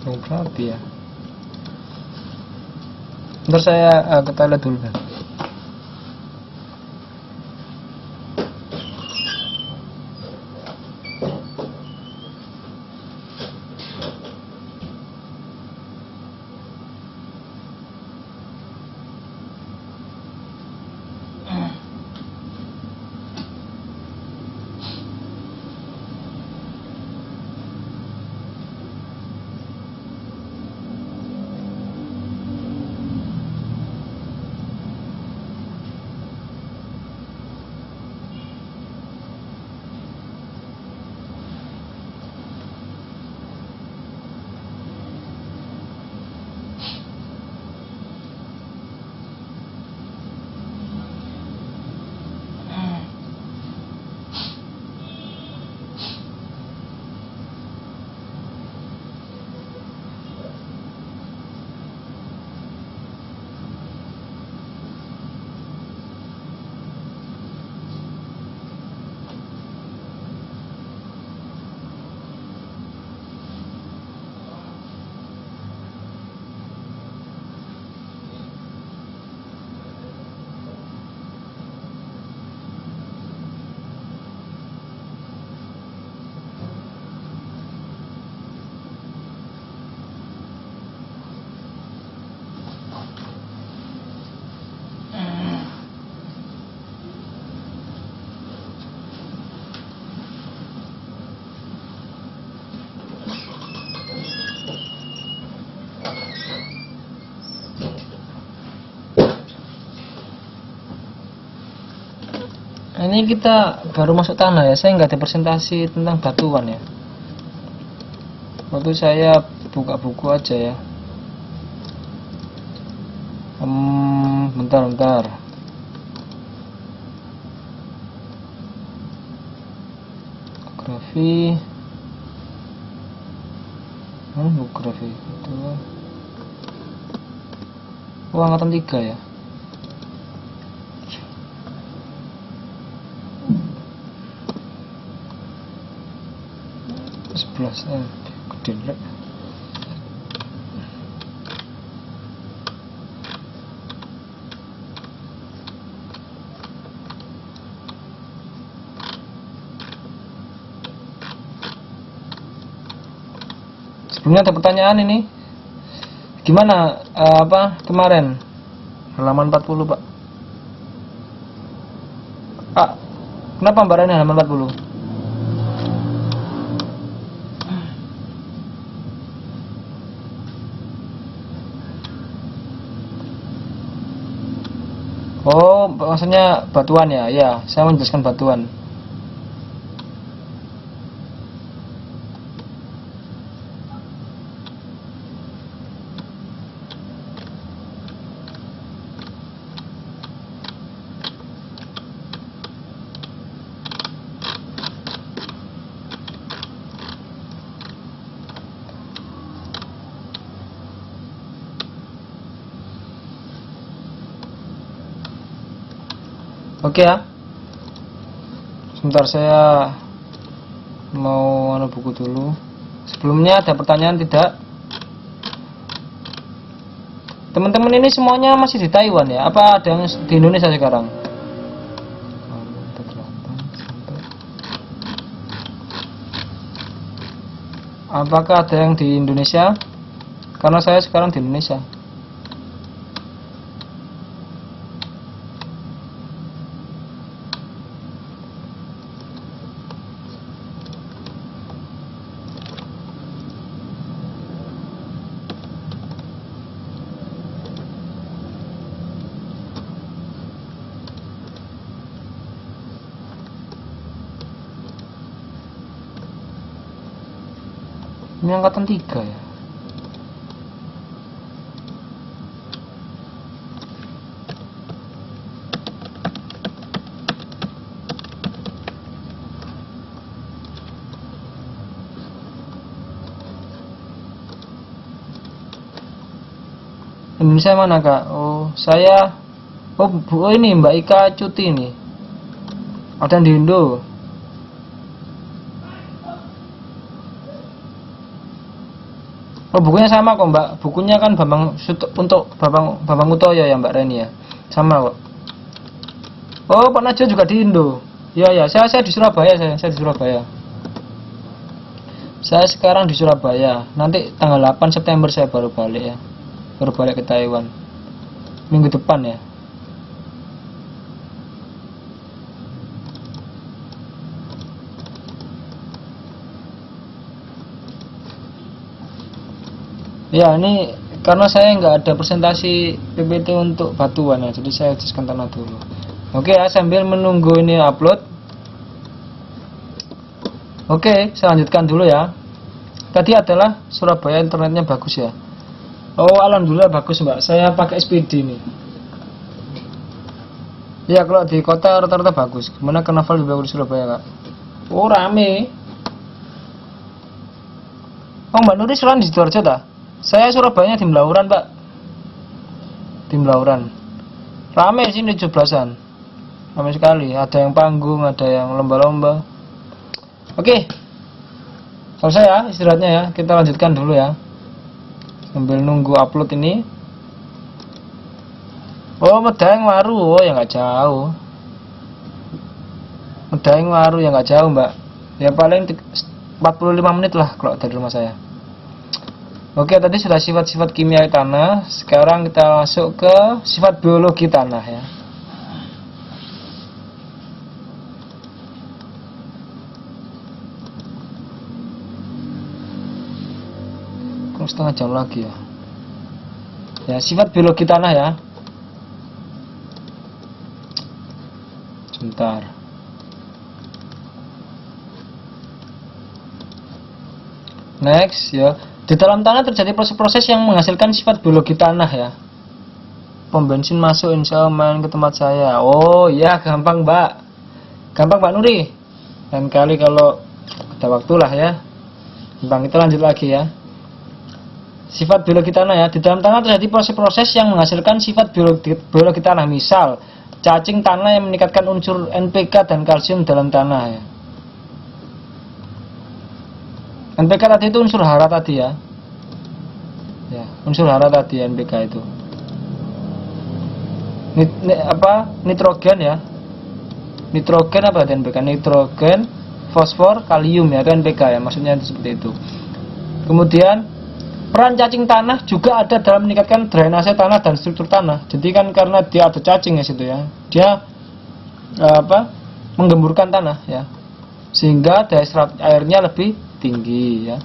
Mau berapa ya? Ntar saya ke toilet dulu kan. Ini kita baru masuk tanah ya, saya nggak ada presentasi tentang batuan ya. Waktu saya buka buku aja ya. Bentar. Geografi. Geografi itu. Angkatan 3 ya. Gede lek. Sebelumnya ada pertanyaan ini. Gimana kemarin halaman 40, Pak? Pak, kenapa Mbak Rani halaman 40? Oh, maksudnya batuan ya? Ya, saya menjelaskan batuan. Oke ya. Sebentar saya mau buku dulu. Sebelumnya ada pertanyaan tidak? Teman-teman ini semuanya masih di Taiwan ya? Apa ada yang di Indonesia sekarang? Apakah ada yang di Indonesia? Karena saya sekarang di Indonesia. Ini angkatan 3 ya. Indonesia mana Kak? Ini Mbak Ika cuti nih. Ada di Indo. Oh, bukunya sama kok Mbak. Bukunya kan untuk Bambang Utoyo ya Mbak Reni ya. Sama kok. Oh, Pak Najwa juga di Indo. Ya, saya di Surabaya, saya di Surabaya. Saya sekarang di Surabaya. Nanti tanggal 8 September saya baru balik ya. Baru balik ke Taiwan. Minggu depan ya. Ya, ini karena saya nggak ada presentasi PPT untuk batuan ya, jadi saya adjustkan tanah dulu. Oke ya, sambil menunggu ini upload. Oke, saya lanjutkan dulu ya. Tadi adalah Surabaya internetnya bagus ya. Oh, alhamdulillah bagus Mbak. Saya pakai SPD ini. Ya, kalau di kota rata-rata bagus. Gimana karnaval di bagus di Surabaya Kak? Oh, rame. Oh, Mbak Nuri selain di Sidoarjo tak? Saya Surabaya di Melauran Pak. Di Melauran. Rame sini 17-an. Rame sekali. Ada yang panggung, ada yang lomba-lomba. Oke. Selesai ya istirahatnya ya. Kita lanjutkan dulu ya. Sambil nunggu upload ini. Oh, Medaeng Waru. Oh, ya nggak jauh. Medaeng Waru ya nggak jauh Mbak. Ya paling 45 menit lah kalau dari rumah saya. Oke, tadi sudah sifat-sifat kimia tanah. Sekarang kita masuk ke sifat biologi tanah ya. Kurang setengah jam lagi ya. Ya, sifat biologi tanah ya. Sebentar. Next ya. Di dalam tanah terjadi proses-proses yang menghasilkan sifat biologi tanah ya. Pom bensin masuk insya Allah main ke tempat saya. Oh ya, gampang Mbak. Gampang Mbak Nuri. Dan kali kalau ada waktu lah ya. Gampang, kita lanjut lagi ya. Sifat biologi tanah ya. Di dalam tanah terjadi proses-proses yang menghasilkan sifat biologi tanah. Misal, cacing tanah yang meningkatkan unsur NPK dan kalsium dalam tanah ya. NPK tadi itu unsur hara tadi ya. Ya, unsur hara tadi NPK itu. Nitrogen ya. Nitrogen apa tadi NPK? Nitrogen, fosfor, kalium ya, itu NPK ya, maksudnya seperti itu. Kemudian peran cacing tanah juga ada dalam meningkatkan drainase tanah dan struktur tanah. Jadi kan karena dia ada cacing ya situ ya. Dia menggemburkan tanah ya. Sehingga daya serap airnya lebih tinggi ya.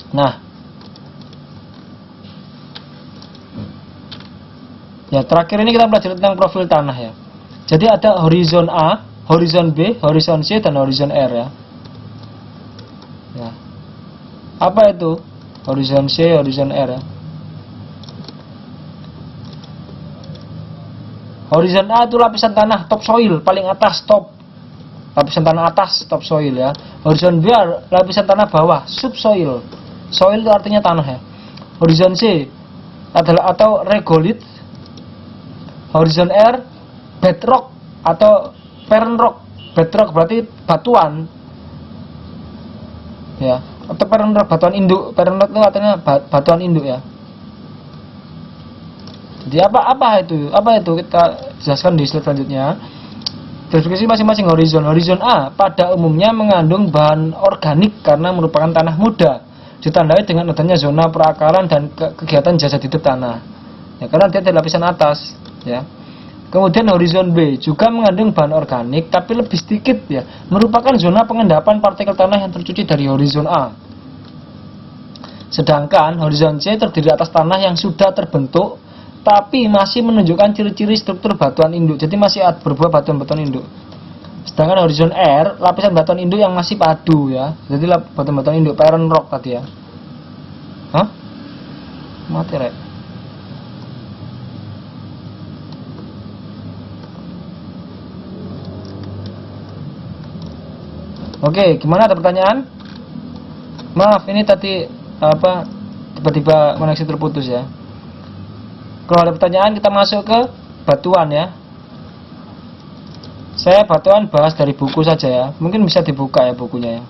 Nah, ya terakhir ini kita belajar tentang profil tanah ya. Jadi ada horizon A, horizon B, horizon C, dan horizon R ya. Ya. Apa itu horizon C, horizon R ya? Horizon A itu lapisan tanah top soil paling atas, top lapisan tanah atas, top soil ya. Horizon B lapisan tanah bawah, subsoil. Soil itu artinya tanah ya. Horizon C adalah atau regolith. Horizon R bedrock atau parent rock. Bedrock berarti batuan ya, atau parent rock, batuan induk. Parent rock itu artinya batuan induk ya. Jadi apa itu? Apa itu kita jelaskan di slide selanjutnya. Deskripsi masing-masing horizon. Horizon A pada umumnya mengandung bahan organik karena merupakan tanah muda, ditandai dengan adanya zona perakaran dan kegiatan jasa hidup tanah. Ya, karena dia di lapisan atas. Ya. Kemudian horizon B juga mengandung bahan organik tapi lebih sedikit ya, merupakan zona pengendapan partikel tanah yang tercuci dari horizon A. Sedangkan horizon C terdiri atas tanah yang sudah terbentuk tapi masih menunjukkan ciri-ciri struktur batuan induk. Jadi masih berbuah batuan-batuan induk. Sedangkan horizon R, lapisan batuan induk yang masih padu ya. Jadi batuan-batuan induk, parent rock tadi ya. Hah? Mati rek. Oke, gimana, ada pertanyaan? Maaf, ini tadi tiba-tiba koneksi terputus ya. Kalau ada pertanyaan kita masuk ke batuan ya. Saya batuan bahas dari buku saja ya. Mungkin bisa dibuka ya bukunya ya.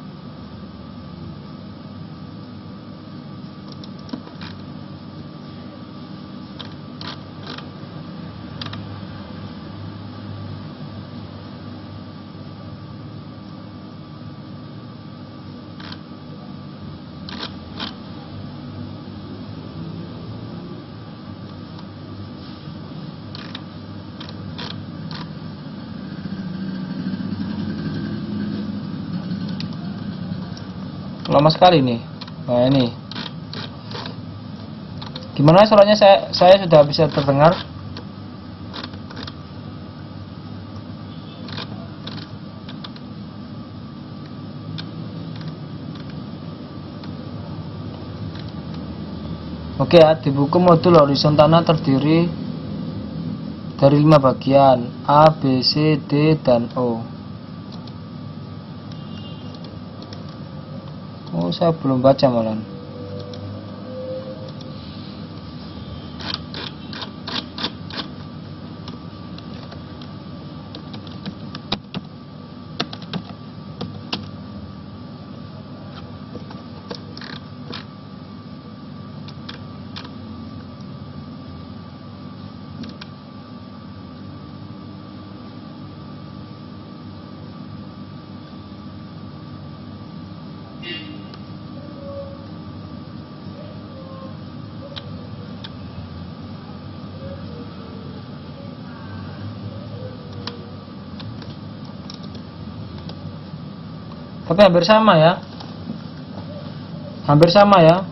lama sekali nih. Nah ini, gimana suaranya? Saya sudah bisa terdengar. Oke ya, di buku modul horizon tanah terdiri dari 5 bagian, A, B, C, D, dan O. Oh, saya belum baca malah. Tapi hampir sama ya. Hampir sama ya.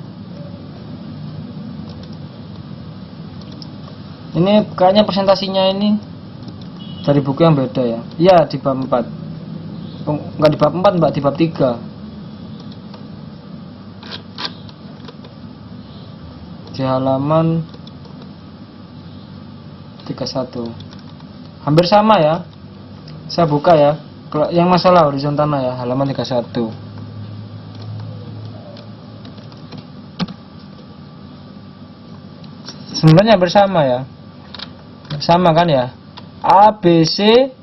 Ini kayaknya presentasinya ini dari buku yang beda ya. Iya, di bab 4. Enggak di bab 4, Mbak, di bab 3. Di halaman 31. Hampir sama ya. Saya buka ya. Kalau yang masalah horizon tanah ya, halaman 31. Sebenarnya bersama ya. Sama kan ya. A, B, C,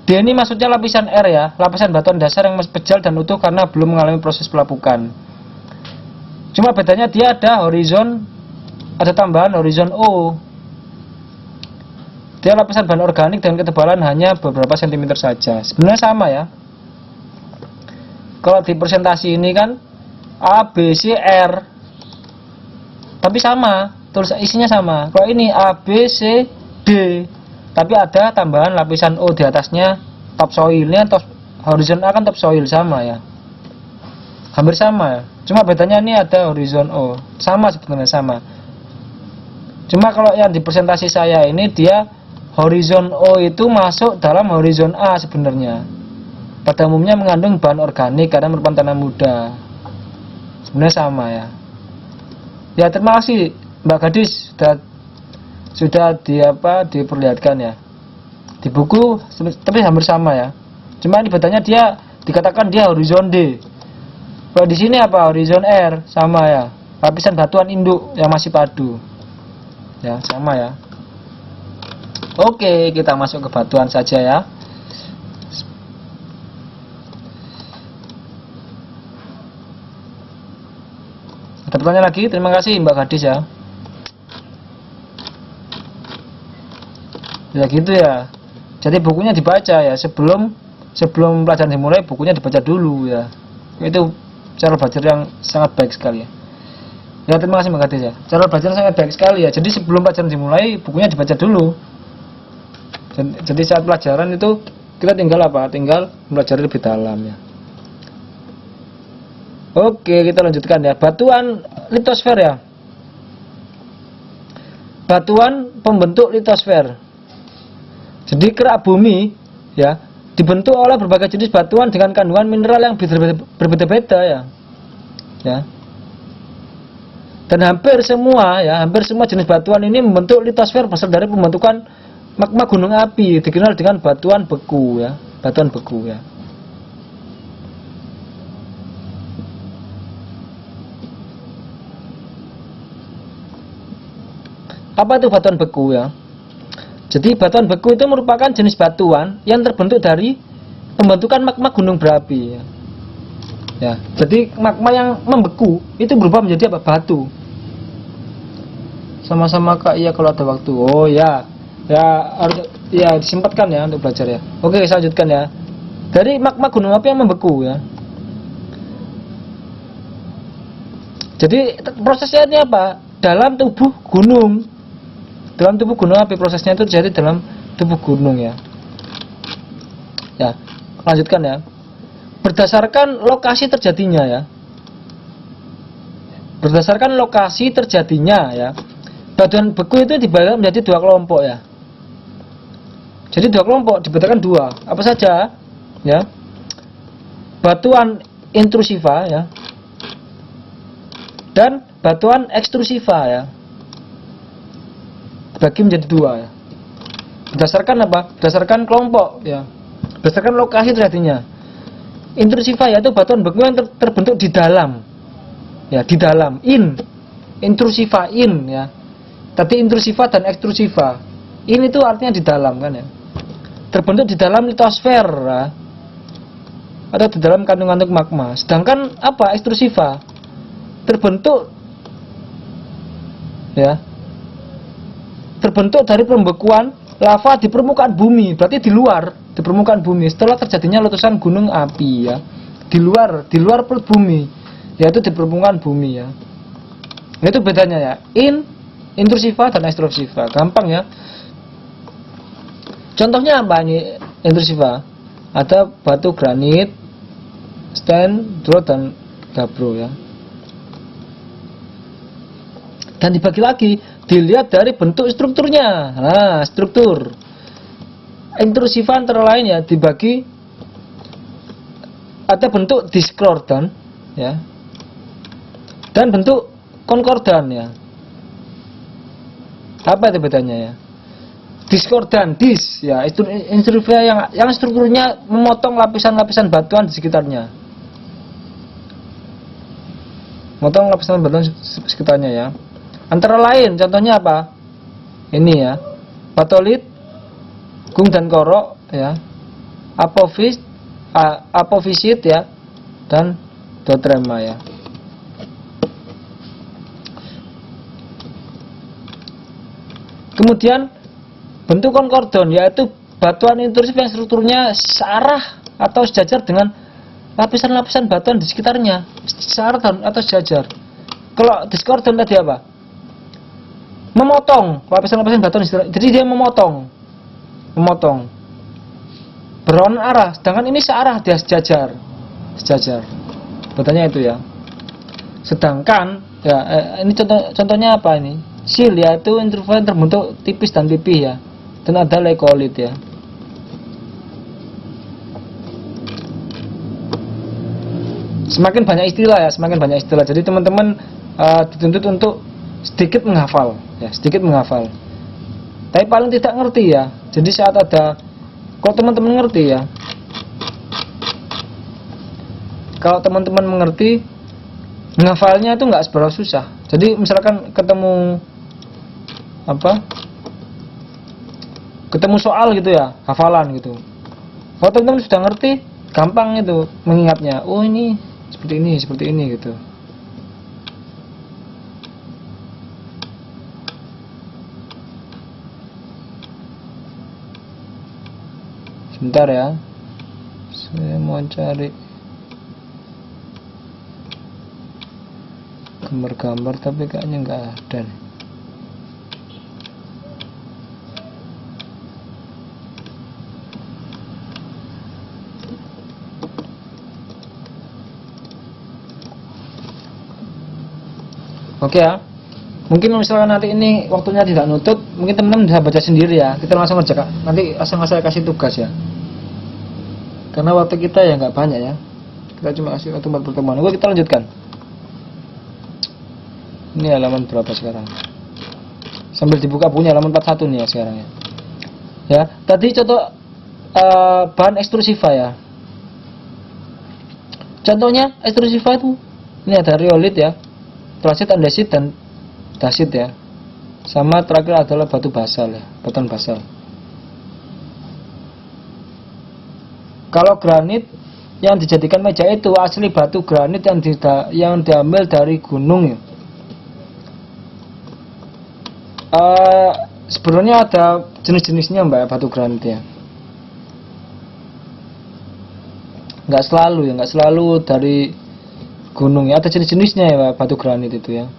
D ini maksudnya lapisan R ya, lapisan batuan dasar yang masih pejal dan utuh karena belum mengalami proses pelapukan. Cuma bedanya dia ada horizon, ada tambahan horizon O. Dia lapisan bahan organik dengan ketebalan hanya beberapa sentimeter saja. Sebenarnya sama ya. Kalau di presentasi ini kan A, B, C, R, tapi sama, tulis isinya sama. Kalau ini A, B, C, D, tapi ada tambahan lapisan O di atasnya, topsoilnya, horizon A kan topsoil, sama ya. Hampir sama ya. Cuma bedanya ini ada horizon O. Sama sebenarnya sama. Cuma kalau yang di presentasi saya ini dia horizon O itu masuk dalam horizon A sebenarnya. Pada umumnya mengandung bahan organik karena merupakan tanah muda. Sebenarnya sama ya. Ya, terima kasih Mbak Gadis sudah diperlihatkan ya. Di buku tapi hampir sama ya. Cuma ini bedanya dia dikatakan dia horizon D. Kalau di sini apa? Horizon R, sama ya. Lapisan batuan induk yang masih padu. Ya, sama ya. Oke, kita masuk ke batuan saja ya. Ada pertanyaan lagi? Terima kasih Mbak Gadis ya. Ya gitu ya. Jadi bukunya dibaca ya sebelum pelajaran dimulai, bukunya dibaca dulu ya. Itu cara belajar yang sangat baik sekali ya. Ya, terima kasih Mbak Gadis ya. Cara belajar sangat baik sekali ya. Jadi sebelum pelajaran dimulai, bukunya dibaca dulu. Jadi saat pelajaran itu kita tinggal apa? Tinggal belajar lebih dalam ya. Oke, kita lanjutkan ya. Batuan litosfer ya. Batuan pembentuk litosfer. Jadi kerak bumi ya dibentuk oleh berbagai jenis batuan dengan kandungan mineral yang berbeda-beda ya. Ya. Dan hampir semua jenis batuan ini membentuk litosfer berasal dari pembentukan magma gunung api, dikenal dengan batuan beku ya, batuan beku ya. Apa itu batuan beku ya? Jadi batuan beku itu merupakan jenis batuan yang terbentuk dari pembentukan magma gunung berapi ya. Ya, jadi magma yang membeku itu berubah menjadi apa? Batu. Sama-sama Kak, iya kalau ada waktu. Oh ya. Ya harus ya disempatkan ya untuk belajar ya. Oke, saya lanjutkan ya. Dari magma gunung api yang membeku ya. Jadi prosesnya ini apa? Dalam tubuh gunung. Dalam tubuh gunung api, prosesnya itu terjadi dalam tubuh gunung ya. Ya, lanjutkan ya. Berdasarkan lokasi terjadinya ya. berdasarkan lokasi terjadinya ya. Batuan beku itu dibagi menjadi dua kelompok ya. Jadi dua kelompok dibedakan dua. Apa saja? Ya. Batuan intrusiva ya. Dan batuan ekstrusiva ya. Dibagi menjadi dua ya. Berdasarkan apa? Berdasarkan kelompok ya. Berdasarkan lokasi terjadinya. Intrusiva yaitu batuan beku yang terbentuk di dalam. Ya, di dalam. Intrusiva ya. Tadi intrusiva dan ekstrusiva. Itu artinya di dalam kan ya. Terbentuk di dalam litosfer ya. Atau di dalam kandung-kandung magma. Sedangkan apa? Ekstrusiva terbentuk ya. Terbentuk dari pembekuan lava di permukaan bumi, berarti di luar di permukaan bumi setelah terjadinya letusan gunung api ya. Di luar perut bumi, yaitu di permukaan bumi ya. Itu bedanya ya. Intrusiva dan ekstrusiva. Gampang ya. Contohnya apa ini intrusiva? Ada batu granit, stand, dro dan gabbro ya. Dan dibagi lagi, dilihat dari bentuk strukturnya. Nah, struktur intrusiva antara lain ya dibagi ada bentuk diskordan ya dan bentuk konkordan ya. Apa itu bedanya ya? Diskordan, ya intrusiva yang strukturnya memotong lapisan-lapisan batuan di sekitarnya. Memotong lapisan batuan di sekitarnya ya. Antara lain contohnya apa? Ini ya. Batolit, gung dan korok ya, apofisit ya, dan dotrema ya. Kemudian bentuk konkordon yaitu batuan intrusif yang strukturnya searah atau sejajar dengan lapisan-lapisan batuan di sekitarnya, searah atau sejajar. Kalau diskordon tadi apa? Memotong lapisan-lapisan batuan di sekitarnya. Jadi dia memotong berlawanan arah, sedangkan ini searah, dia sejajar. Betulnya itu ya. Sedangkan ya ini contohnya apa ini? Sil yaitu intrusiva yang terbentuk tipis dan pipih ya, dan ada leukolit ya. Semakin banyak istilah ya, jadi teman-teman dituntut untuk sedikit menghafal ya, tapi paling tidak ngerti ya. Jadi saat ada, kalau teman-teman ngerti ya, kalau teman-teman mengerti, menghafalnya itu nggak seberapa susah. Jadi misalkan ketemu soal gitu ya, hafalan gitu, kalau teman-teman sudah ngerti, gampang itu mengingatnya. Oh ini seperti ini gitu. Sebentar ya, saya mau cari gambar-gambar tapi kayaknya nggak ada nih. Oke ya, mungkin misalkan nanti ini waktunya tidak nutut, mungkin teman-teman bisa baca sendiri ya. Kita langsung kerja, nanti langsung saya kasih tugas ya. Karena waktu kita ya nggak banyak ya. Kita cuma kasih waktu buat pertemuan. Oke, kita lanjutkan. Ini halaman berapa sekarang? Sambil dibuka punya halaman 41 nih ya sekarang ya. Ya, tadi contoh bahan ekstrusiva ya. Contohnya ekstrusiva itu ini ada riolit ya, trasit, andesit dan dasit ya. Sama terakhir adalah batu basal ya, batuan basal. Kalau granit yang dijadikan meja itu asli batu granit yang diambil dari gunung ya. Sebenarnya ada jenis-jenisnya mbak batu granit ya. Nggak selalu dari gunung ya, ada jenis-jenisnya ya batu granit itu ya.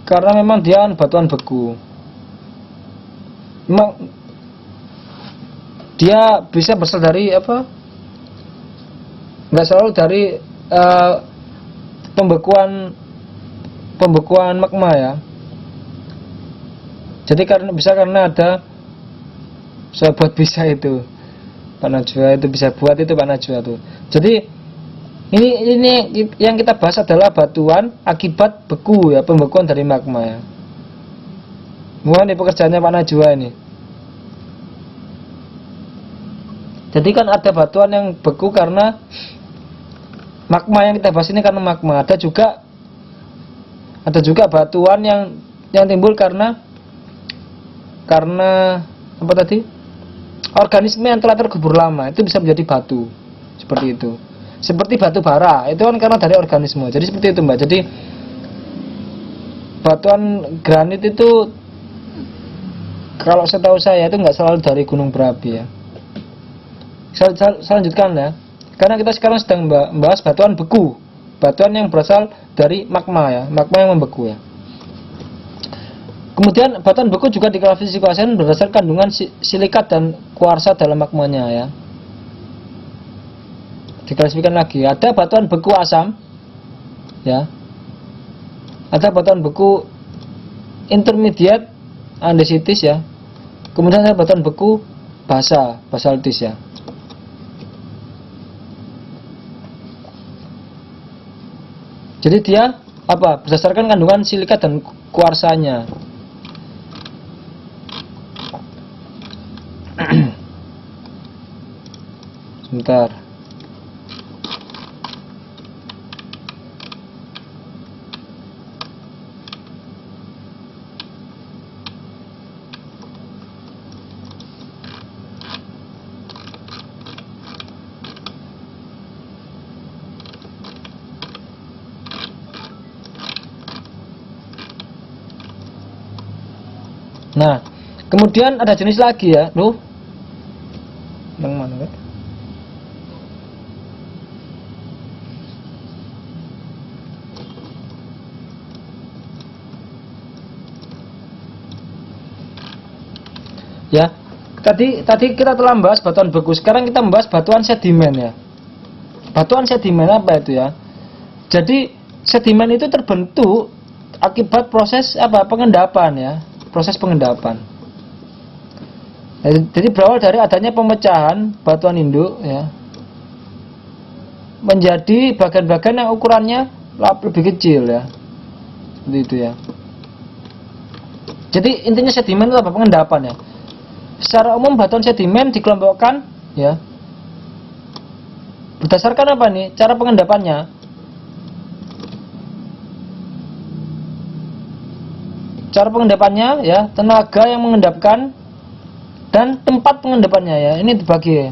Karena memang dia batuan beku. Memang dia bisa berasal dari nggak selalu dari pembekuan magma ya. Jadi karena ada saya buat bisa itu Pak Najwa itu bisa buat itu Pak Najwa tuh. Jadi ini yang kita bahas adalah batuan akibat beku ya, pembekuan dari magma ya. Mohon ini pekerjaannya Pak Najwa ini. Jadi kan ada batuan yang beku karena magma, yang kita bahas ini karena magma. Ada juga batuan yang timbul karena apa tadi? Organisme yang telah terkubur lama, itu bisa menjadi batu. Seperti itu. Seperti batu bara, itu kan karena dari organisme. Jadi seperti itu, Mbak. Jadi batuan granit itu kalau setahu saya itu nggak selalu dari gunung berapi ya. Saya lanjutkan ya. Karena kita sekarang sedang membahas batuan beku, batuan yang berasal dari magma ya, magma yang membeku ya. Kemudian batuan beku juga diklasifikasikan berdasarkan kandungan silikat dan kuarsa dalam magmanya ya. Diklasifikasikan lagi, ada batuan beku asam ya. Ada batuan beku intermediate andesitis ya. Kemudian ada batuan beku basaltis ya. Jadi dia apa? Berdasarkan kandungan silikat dan kuarsanya. Sebentar. Nah, kemudian ada jenis lagi ya, loh. Yang mana ya? Ya, tadi kita telah membahas batuan beku. Sekarang kita membahas batuan sedimen ya. Batuan sedimen apa itu ya? Jadi sedimen itu terbentuk akibat proses apa? Pengendapan ya. Proses pengendapan. Jadi berawal dari adanya pemecahan batuan induk ya, menjadi bagian-bagian yang ukurannya lebih kecil ya, seperti itu ya. Jadi intinya sedimen itu apa? Pengendapan ya. Secara umum batuan sedimen dikelompokkan ya berdasarkan apa nih? Cara pengendapannya. Cara pengendapannya ya, tenaga yang mengendapkan dan tempat pengendapannya ya. Ini dibagi ya.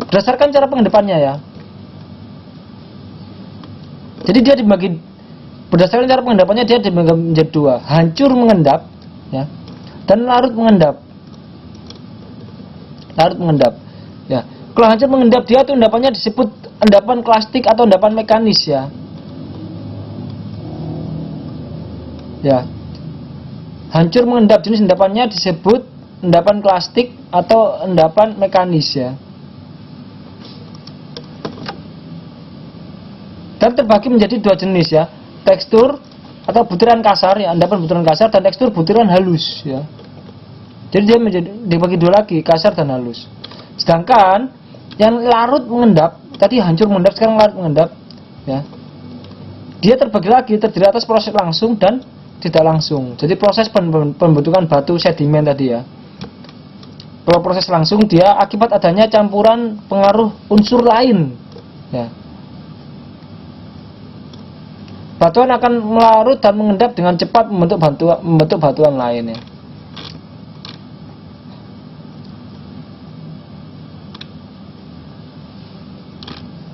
Berdasarkan cara pengendapannya ya. Jadi dia dibagi berdasarkan cara pengendapannya, dia dibagi menjadi dua, hancur mengendap ya, dan larut mengendap. Larut mengendap ya. Kalau hancur mengendap, dia tuh endapannya disebut endapan klastik atau endapan mekanis ya. Ya. Hancur mengendap, jenis endapannya disebut endapan plastik atau endapan mekanis ya. Dan terbagi menjadi dua jenis ya, tekstur atau butiran kasar ya, endapan butiran kasar, dan tekstur butiran halus ya. Jadi dia dibagi dua lagi, kasar dan halus. Sedangkan yang larut mengendap, tadi hancur mengendap, sekarang larut mengendap ya. Dia terbagi lagi, terdiri atas proses langsung dan tidak langsung. Jadi proses pembentukan batu sedimen tadi ya. Kalau proses langsung, dia akibat adanya campuran pengaruh unsur lain ya. Batuan akan melarut dan mengendap dengan cepat membentuk batuan lain ya.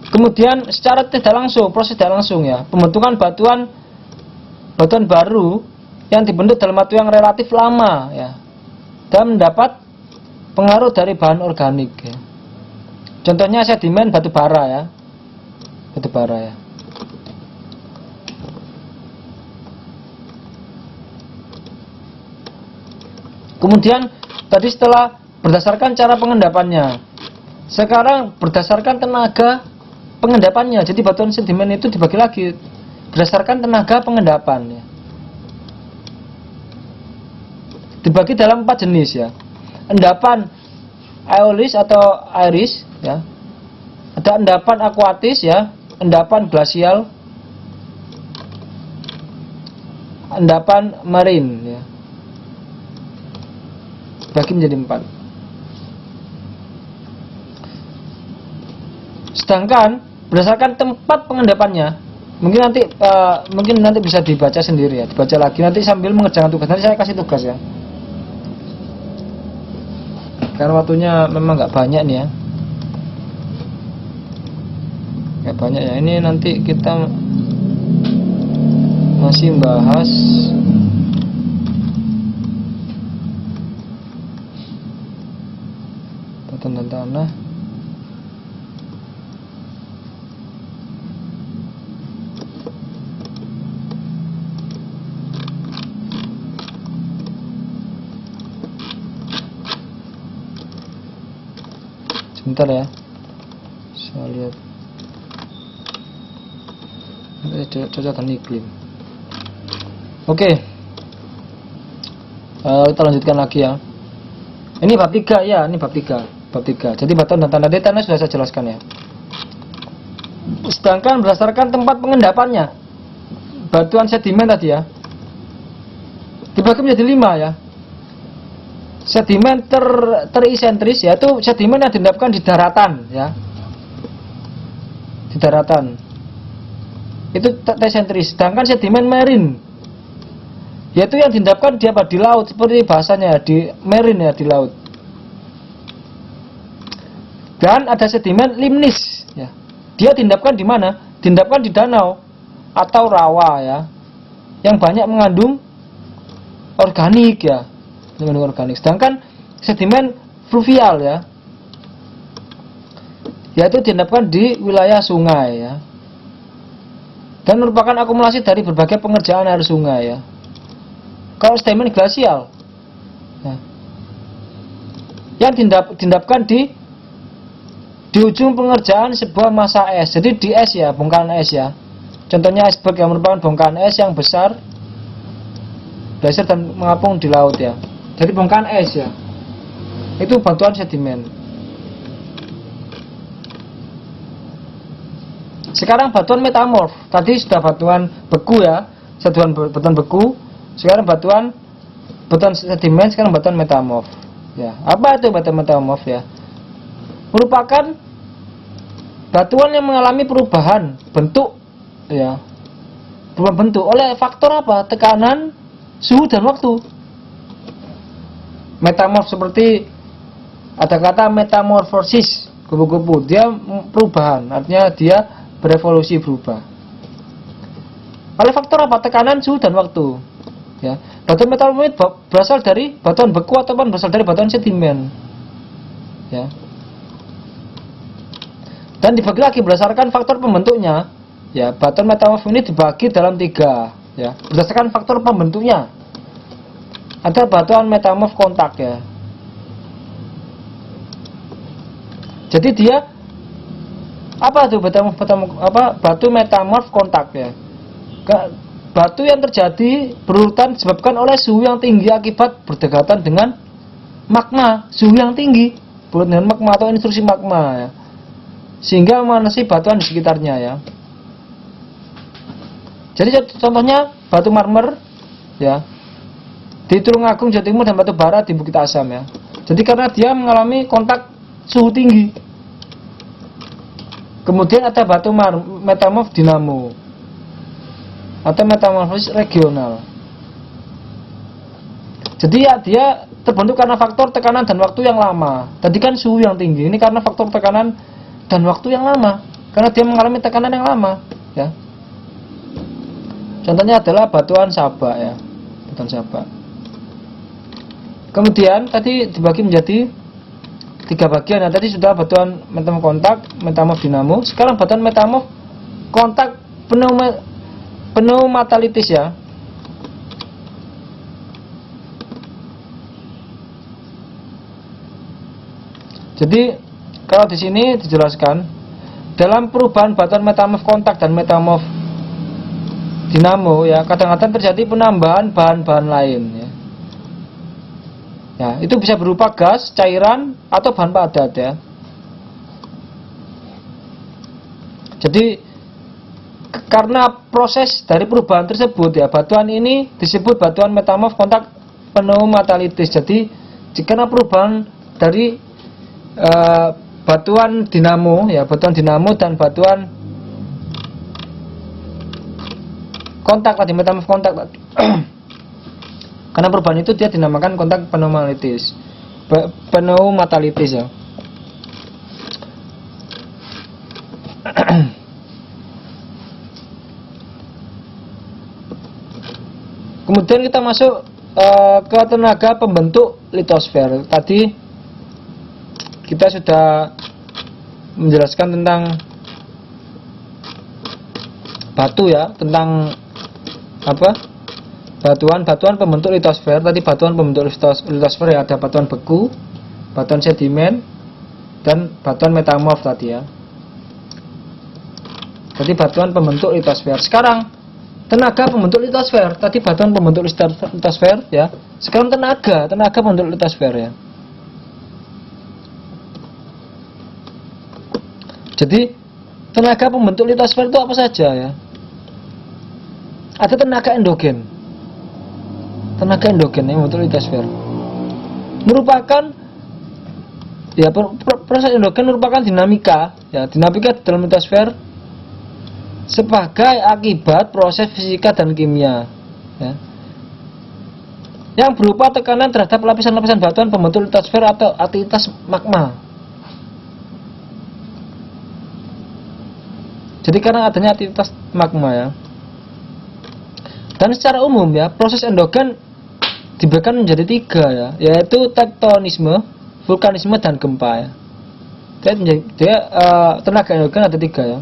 Kemudian secara tidak langsung, proses tidak langsung ya, pembentukan batuan baru yang dibentuk dalam waktu yang relatif lama ya, dan mendapat pengaruh dari bahan organik ya. Contohnya sedimen batu bara ya. Batu bara ya. Kemudian tadi setelah berdasarkan cara pengendapannya, sekarang berdasarkan tenaga pengendapannya. Jadi batuan sedimen itu dibagi lagi berdasarkan tenaga pengendapan ya. Dibagi dalam 4 jenis ya. Endapan aeolis atau airis ya. Ada endapan akuatis ya, endapan glasial, endapan marine ya. Bagi menjadi 4. Sedangkan berdasarkan tempat pengendapannya, mungkin nanti bisa dibaca sendiri ya, dibaca lagi nanti sambil mengerjakan tugas. Nanti saya kasih tugas ya. Karena waktunya memang nggak banyak nih ya, nggak banyak ya. Ini nanti kita masih membahas batuan dan tanah. Sebentar ya, saya lihat cuaca dan iklim. Oke, kita lanjutkan lagi ya. Ini bab 3 ya, ini bab 3. Jadi batuan dan tanah sudah saya jelaskan ya. Sedangkan berdasarkan tempat pengendapannya, batuan sedimen tadi ya, dibagi menjadi 5 ya. Sedimen terisentris yaitu sedimen yang diendapkan di daratan ya. Di daratan. Itu terisentris. Sedangkan sedimen marine yaitu yang diendapkan di laut, seperti bahasanya di marine ya, di laut. Dan ada sedimen limnis ya. Dia diendapkan di mana? Diendapkan di danau atau rawa ya. Yang banyak mengandung organik ya. Mengandung organik. Sedangkan sedimen fluvial ya, yaitu diendapkan di wilayah sungai ya, dan merupakan akumulasi dari berbagai pengerjaan air sungai ya. Kalau sedimen glasial ya, yang diendapkan di ujung pengerjaan sebuah massa es. Jadi di es ya, bongkahan es ya. Contohnya iceberg yang merupakan bongkahan es yang besar, dasar dan mengapung di laut ya. Jadi bongkahan es ya, itu batuan sedimen. Sekarang batuan metamorf. Tadi sudah batuan beku ya, batuan beku. Sekarang batuan sedimen, sekarang batuan metamorf ya. Apa itu batuan metamorf ya? Merupakan batuan yang mengalami perubahan bentuk ya. Perubahan bentuk oleh faktor apa? Tekanan, suhu dan waktu. Metamorf seperti ada kata metamorfosis, kupu-kupu, dia perubahan, artinya dia berevolusi, berubah. Oleh faktor apa? Tekanan, suhu dan waktu. Ya, batuan metamorf berasal dari batuan beku ataupun berasal dari batuan sedimen. Ya. Dan dibagi lagi berdasarkan faktor pembentuknya. Ya, batuan metamorf ini dibagi dalam 3 ya, berdasarkan faktor pembentuknya. Ada batuan metamorf kontak ya. Jadi dia apa tuh batu metamorf kontak ya? Batu yang terjadi berurutan disebabkan oleh suhu yang tinggi akibat berdekatan dengan magma. Suhu yang tinggi berurutan dengan magma atau intrusi magma ya, sehingga memanasi batuan di sekitarnya ya. Jadi contohnya batu marmer ya, di Tulungagung, Jawa Timur, dan batu bara di Bukit Asam ya. Jadi karena dia mengalami kontak suhu tinggi. Kemudian ada batu metamorf dinamo atau metamorfosis regional. Jadi ya dia terbentuk karena faktor tekanan dan waktu yang lama. Tadi kan suhu yang tinggi, ini karena faktor tekanan dan waktu yang lama. Karena dia mengalami tekanan yang lama ya. Contohnya adalah batuan Sabak ya, batuan Sabak. Kemudian tadi dibagi menjadi 3 bagian ya. Tadi sudah batuan metamorf kontak, metamorf dinamo. Sekarang batuan metamorf kontak pneumatalitis ya. Jadi kalau di sini dijelaskan dalam perubahan batuan metamorf kontak dan metamorf dinamo ya, kadang-kadang terjadi penambahan bahan-bahan lain ya. Ya, itu bisa berupa gas, cairan, atau bahan padat ya. Jadi karena proses dari perubahan tersebut ya, batuan ini disebut batuan metamorf kontak pneumatalitis. Jadi karena perubahan dari batuan dinamo ya, batuan dinamo dan batuan kontak tadi, metamorf kontak tadi. Karena perubahan itu dia dinamakan kontak pneumatalitis. Pneumatalitis ya. Kemudian kita masuk ke tenaga pembentuk litosfer. Tadi kita sudah menjelaskan tentang batu ya, tentang apa? Batuan pembentuk litosfer. Tadi batuan pembentuk litosfer ya, ada batuan beku, batuan sedimen, dan batuan metamorf tadi ya. Tadi batuan pembentuk litosfer. Sekarang tenaga pembentuk litosfer. Tadi batuan pembentuk litosfer ya. Sekarang tenaga pembentuk litosfer ya. Jadi tenaga pembentuk litosfer itu apa saja ya? Ada tenaga endogen. Tenaga endogen yang membentuk litosfer merupakan ya, proses endogen merupakan dinamika ya, dinamika dalam litosfer sebagai akibat proses fisika dan kimia ya, yang berupa tekanan terhadap lapisan-lapisan batuan pembentuk litosfer atau aktivitas magma. Jadi karena adanya aktivitas magma ya. Dan secara umum ya, proses endogen dibagi menjadi 3 ya, yaitu tektonisme, vulkanisme, dan gempa ya. Tenaga endogen ada 3 ya.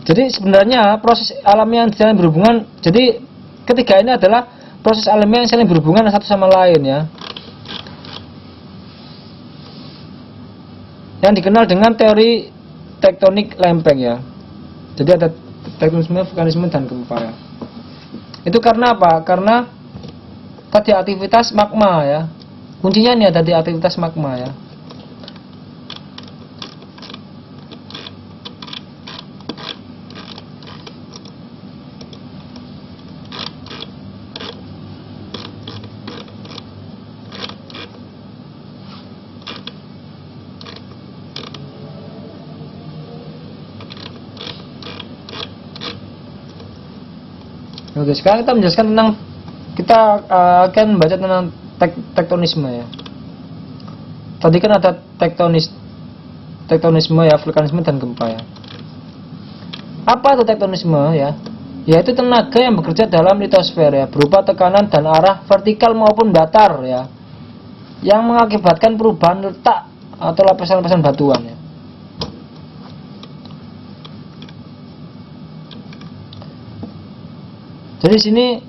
Jadi sebenarnya proses alamiah yang saling berhubungan. Jadi ketiga ini adalah proses alamiah yang saling berhubungan satu sama lain ya, yang dikenal dengan teori tektonik lempeng ya. Jadi ada tektonisme, vulkanisme, dan gempa ya. Itu karena apa? Karena tadi aktivitas magma ya. Kuncinya ini ada di aktivitas magma ya. Oke, sekarang kita menjelaskan tentang, kita akan membaca tentang tektonisme ya. Tadi kan ada tektonisme ya, vulkanisme, dan gempa ya. Apa itu tektonisme ya? Yaitu tenaga yang bekerja dalam litosfer ya, berupa tekanan dan arah vertikal maupun datar ya, yang mengakibatkan perubahan letak atau lapisan-lapisan batuan ya. Jadi sini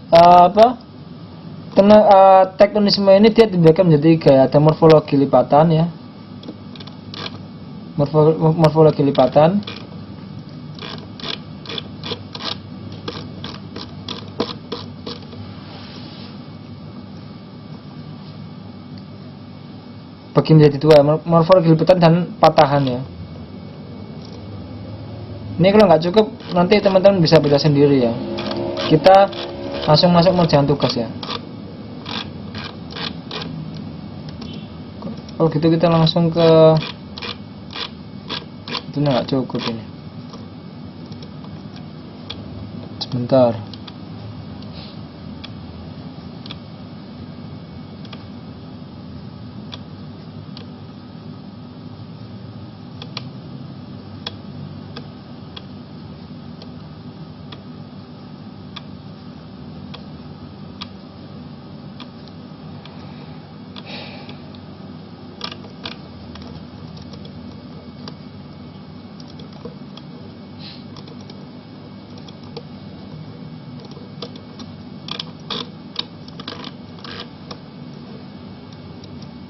tektonisme ini dia dibagi menjadi 3 ya. Ada morfologi lipatan ya, morfologi lipatan, bagi menjadi 2, morfologi lipatan dan patahan ya. Ini kalau nggak cukup nanti teman-teman bisa baca sendiri ya. Kita langsung masuk mengerjakan tugas ya. Kalau gitu kita langsung ke itu, nggak cukup ini. Sebentar.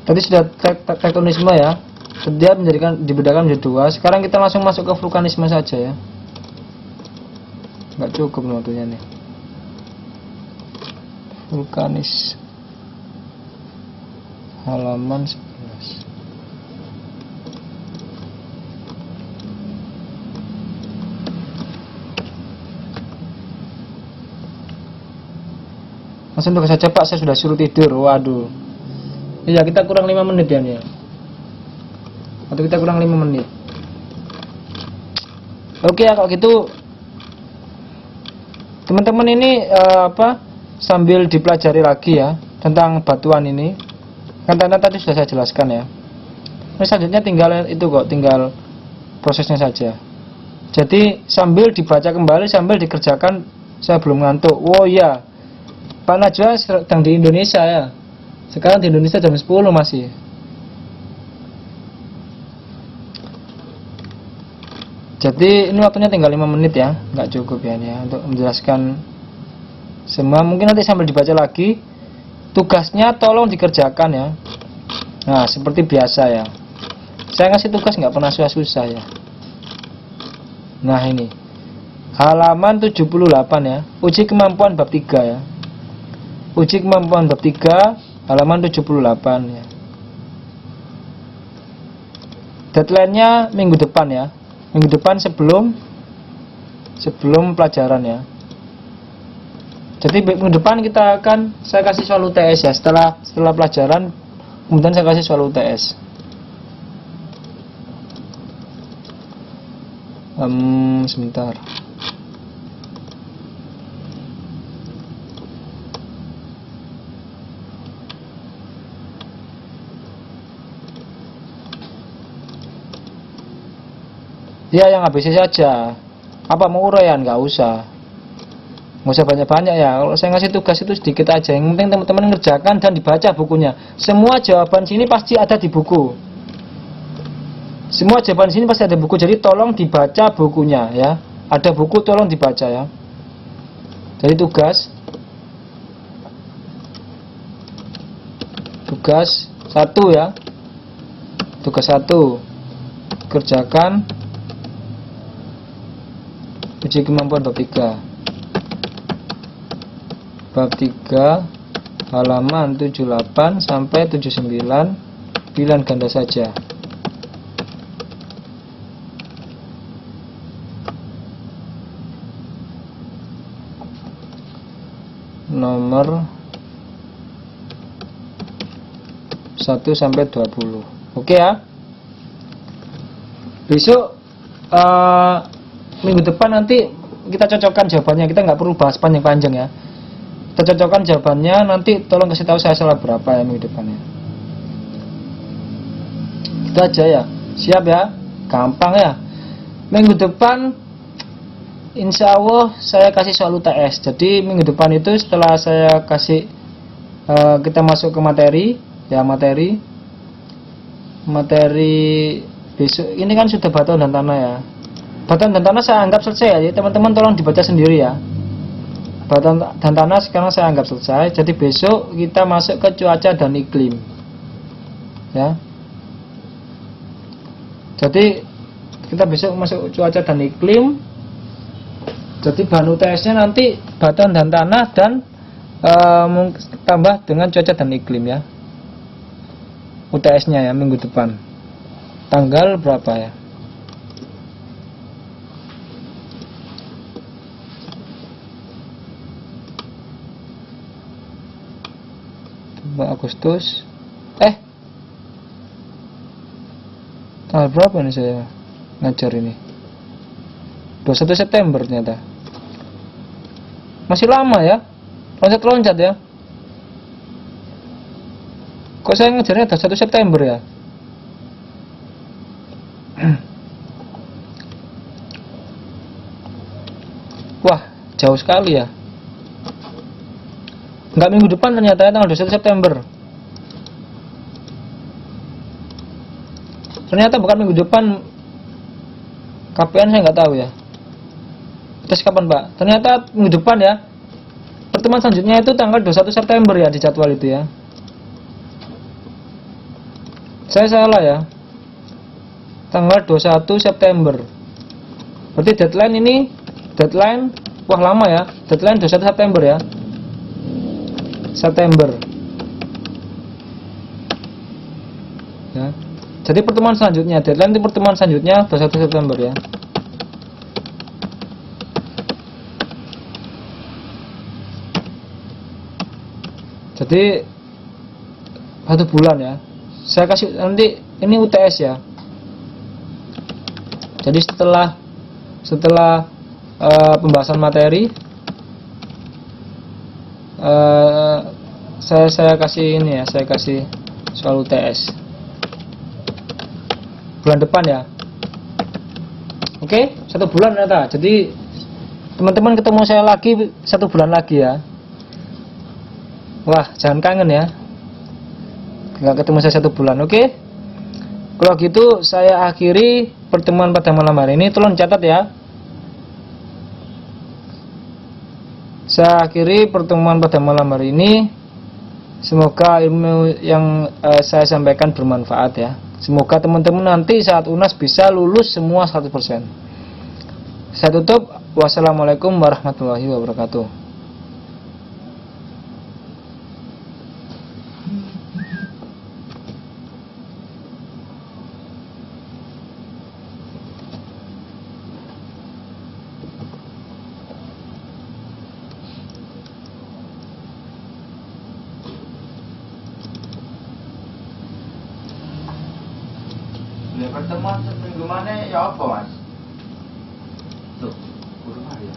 Tadi sudah tektonisme ya. Dia dibedakan menjadi dua. Sekarang kita langsung masuk ke vulkanisme saja ya. Nggak cukup waktunya nih. Vulkanis halaman 11. Langsung tugas saja Pak, saya sudah suruh tidur. Waduh. Iya, kita kurang 5 menit ya nih. Atau kita kurang 5 menit. Oke ya, kalau gitu teman-teman ini sambil dipelajari lagi ya tentang batuan ini. Kan tadi sudah saya jelaskan ya. Ini selanjutnya tinggal itu kok, tinggal prosesnya saja. Jadi sambil dibaca kembali, sambil dikerjakan, saya belum ngantuk. Oh iya, Pak Najwa sedang di Indonesia ya. Sekarang di Indonesia jam 10 masih. Jadi ini waktunya tinggal 5 menit ya, nggak cukup ya ini ya untuk menjelaskan semua. Mungkin nanti sambil dibaca lagi. Tugasnya tolong dikerjakan ya. Nah, seperti biasa ya. Saya ngasih tugas nggak pernah susah-susah ya. Nah ini halaman 78 ya. Uji kemampuan bab 3 ya. Uji kemampuan bab 3 halaman 78 ya. Deadline-nya minggu depan ya. Minggu depan sebelum pelajaran ya. Jadi minggu depan saya kasih soal UTS ya. Setelah pelajaran kemudian saya kasih soal UTS. Sebentar. Ya yang ABC saja. Apa mau uraian? Nggak usah. Nggak usah banyak-banyak ya. Kalau saya ngasih tugas itu sedikit aja. Yang penting teman-teman ngerjakan dan dibaca bukunya. Semua jawaban sini pasti ada di buku. Semua jawaban sini pasti ada buku. Jadi tolong dibaca bukunya ya. Ada buku, tolong dibaca ya. Jadi tugas 1 ya. Tugas 1 kerjakan uji kemampuan bab 3. Bab 3 halaman 78 sampai 79 pilihan ganda saja. Nomor 1 sampai 20. Oke ya. Besok minggu depan nanti kita cocokkan jawabannya. Kita nggak perlu bahas panjang-panjang ya. Kita cocokkan jawabannya, nanti tolong kasih tahu saya salah berapa ya minggu depannya. Itu aja ya. Siap ya. Gampang ya. Minggu depan insya Allah saya kasih soal UTS. Jadi minggu depan itu setelah saya kasih kita masuk ke materi ya, materi besok ini kan sudah batuan dan tanah ya. Batuan dan tanah saya anggap selesai ya. Jadi teman-teman tolong dibaca sendiri ya. Batuan dan tanah sekarang saya anggap selesai. Jadi besok kita masuk ke cuaca dan iklim ya. Jadi kita besok masuk cuaca dan iklim. Jadi bahan UTS-nya nanti batuan dan tanah dan tambah dengan cuaca dan iklim ya. UTS-nya ya minggu depan. Tanggal berapa ya? Agustus. Tanggal berapa nih saya ngajar ini? 21 September ternyata. Masih lama ya. Loncat-loncat ya. Kok saya ngajarnya 21 September ya? Wah, jauh sekali ya. Enggak minggu depan ternyata ya, tanggal 21 September. Ternyata bukan minggu depan. KPN saya nggak tahu ya. Terus kapan Pak? Ternyata minggu depan ya. Pertemuan selanjutnya itu tanggal 21 September ya di jadwal itu ya. Saya salah ya. tanggal 21 September. Berarti deadline wah lama ya. Deadline 21 September ya. September. Ya. Jadi pertemuan selanjutnya, deadline itu pertemuan selanjutnya 21 September ya. Jadi 1 bulan ya. Saya kasih nanti ini UTS ya. Jadi setelah pembahasan materi saya kasih ini ya, saya kasih soal UTS bulan depan ya. Oke, 1 bulan ternyata. Jadi teman-teman ketemu saya lagi 1 bulan lagi ya. Wah, jangan kangen ya. Nggak ketemu saya 1 bulan, oke? Kalau gitu saya akhiri pertemuan pada malam hari ini. Tolong catat ya. Saya akhiri pertemuan pada malam hari ini. Semoga ilmu yang saya sampaikan bermanfaat ya. Semoga teman-teman nanti saat UNAS bisa lulus semua 100%. Saya tutup. Wassalamualaikum warahmatullahi wabarakatuh. Ya pertemuan seminggu mana ya apa mas? Tuh, kurang ya.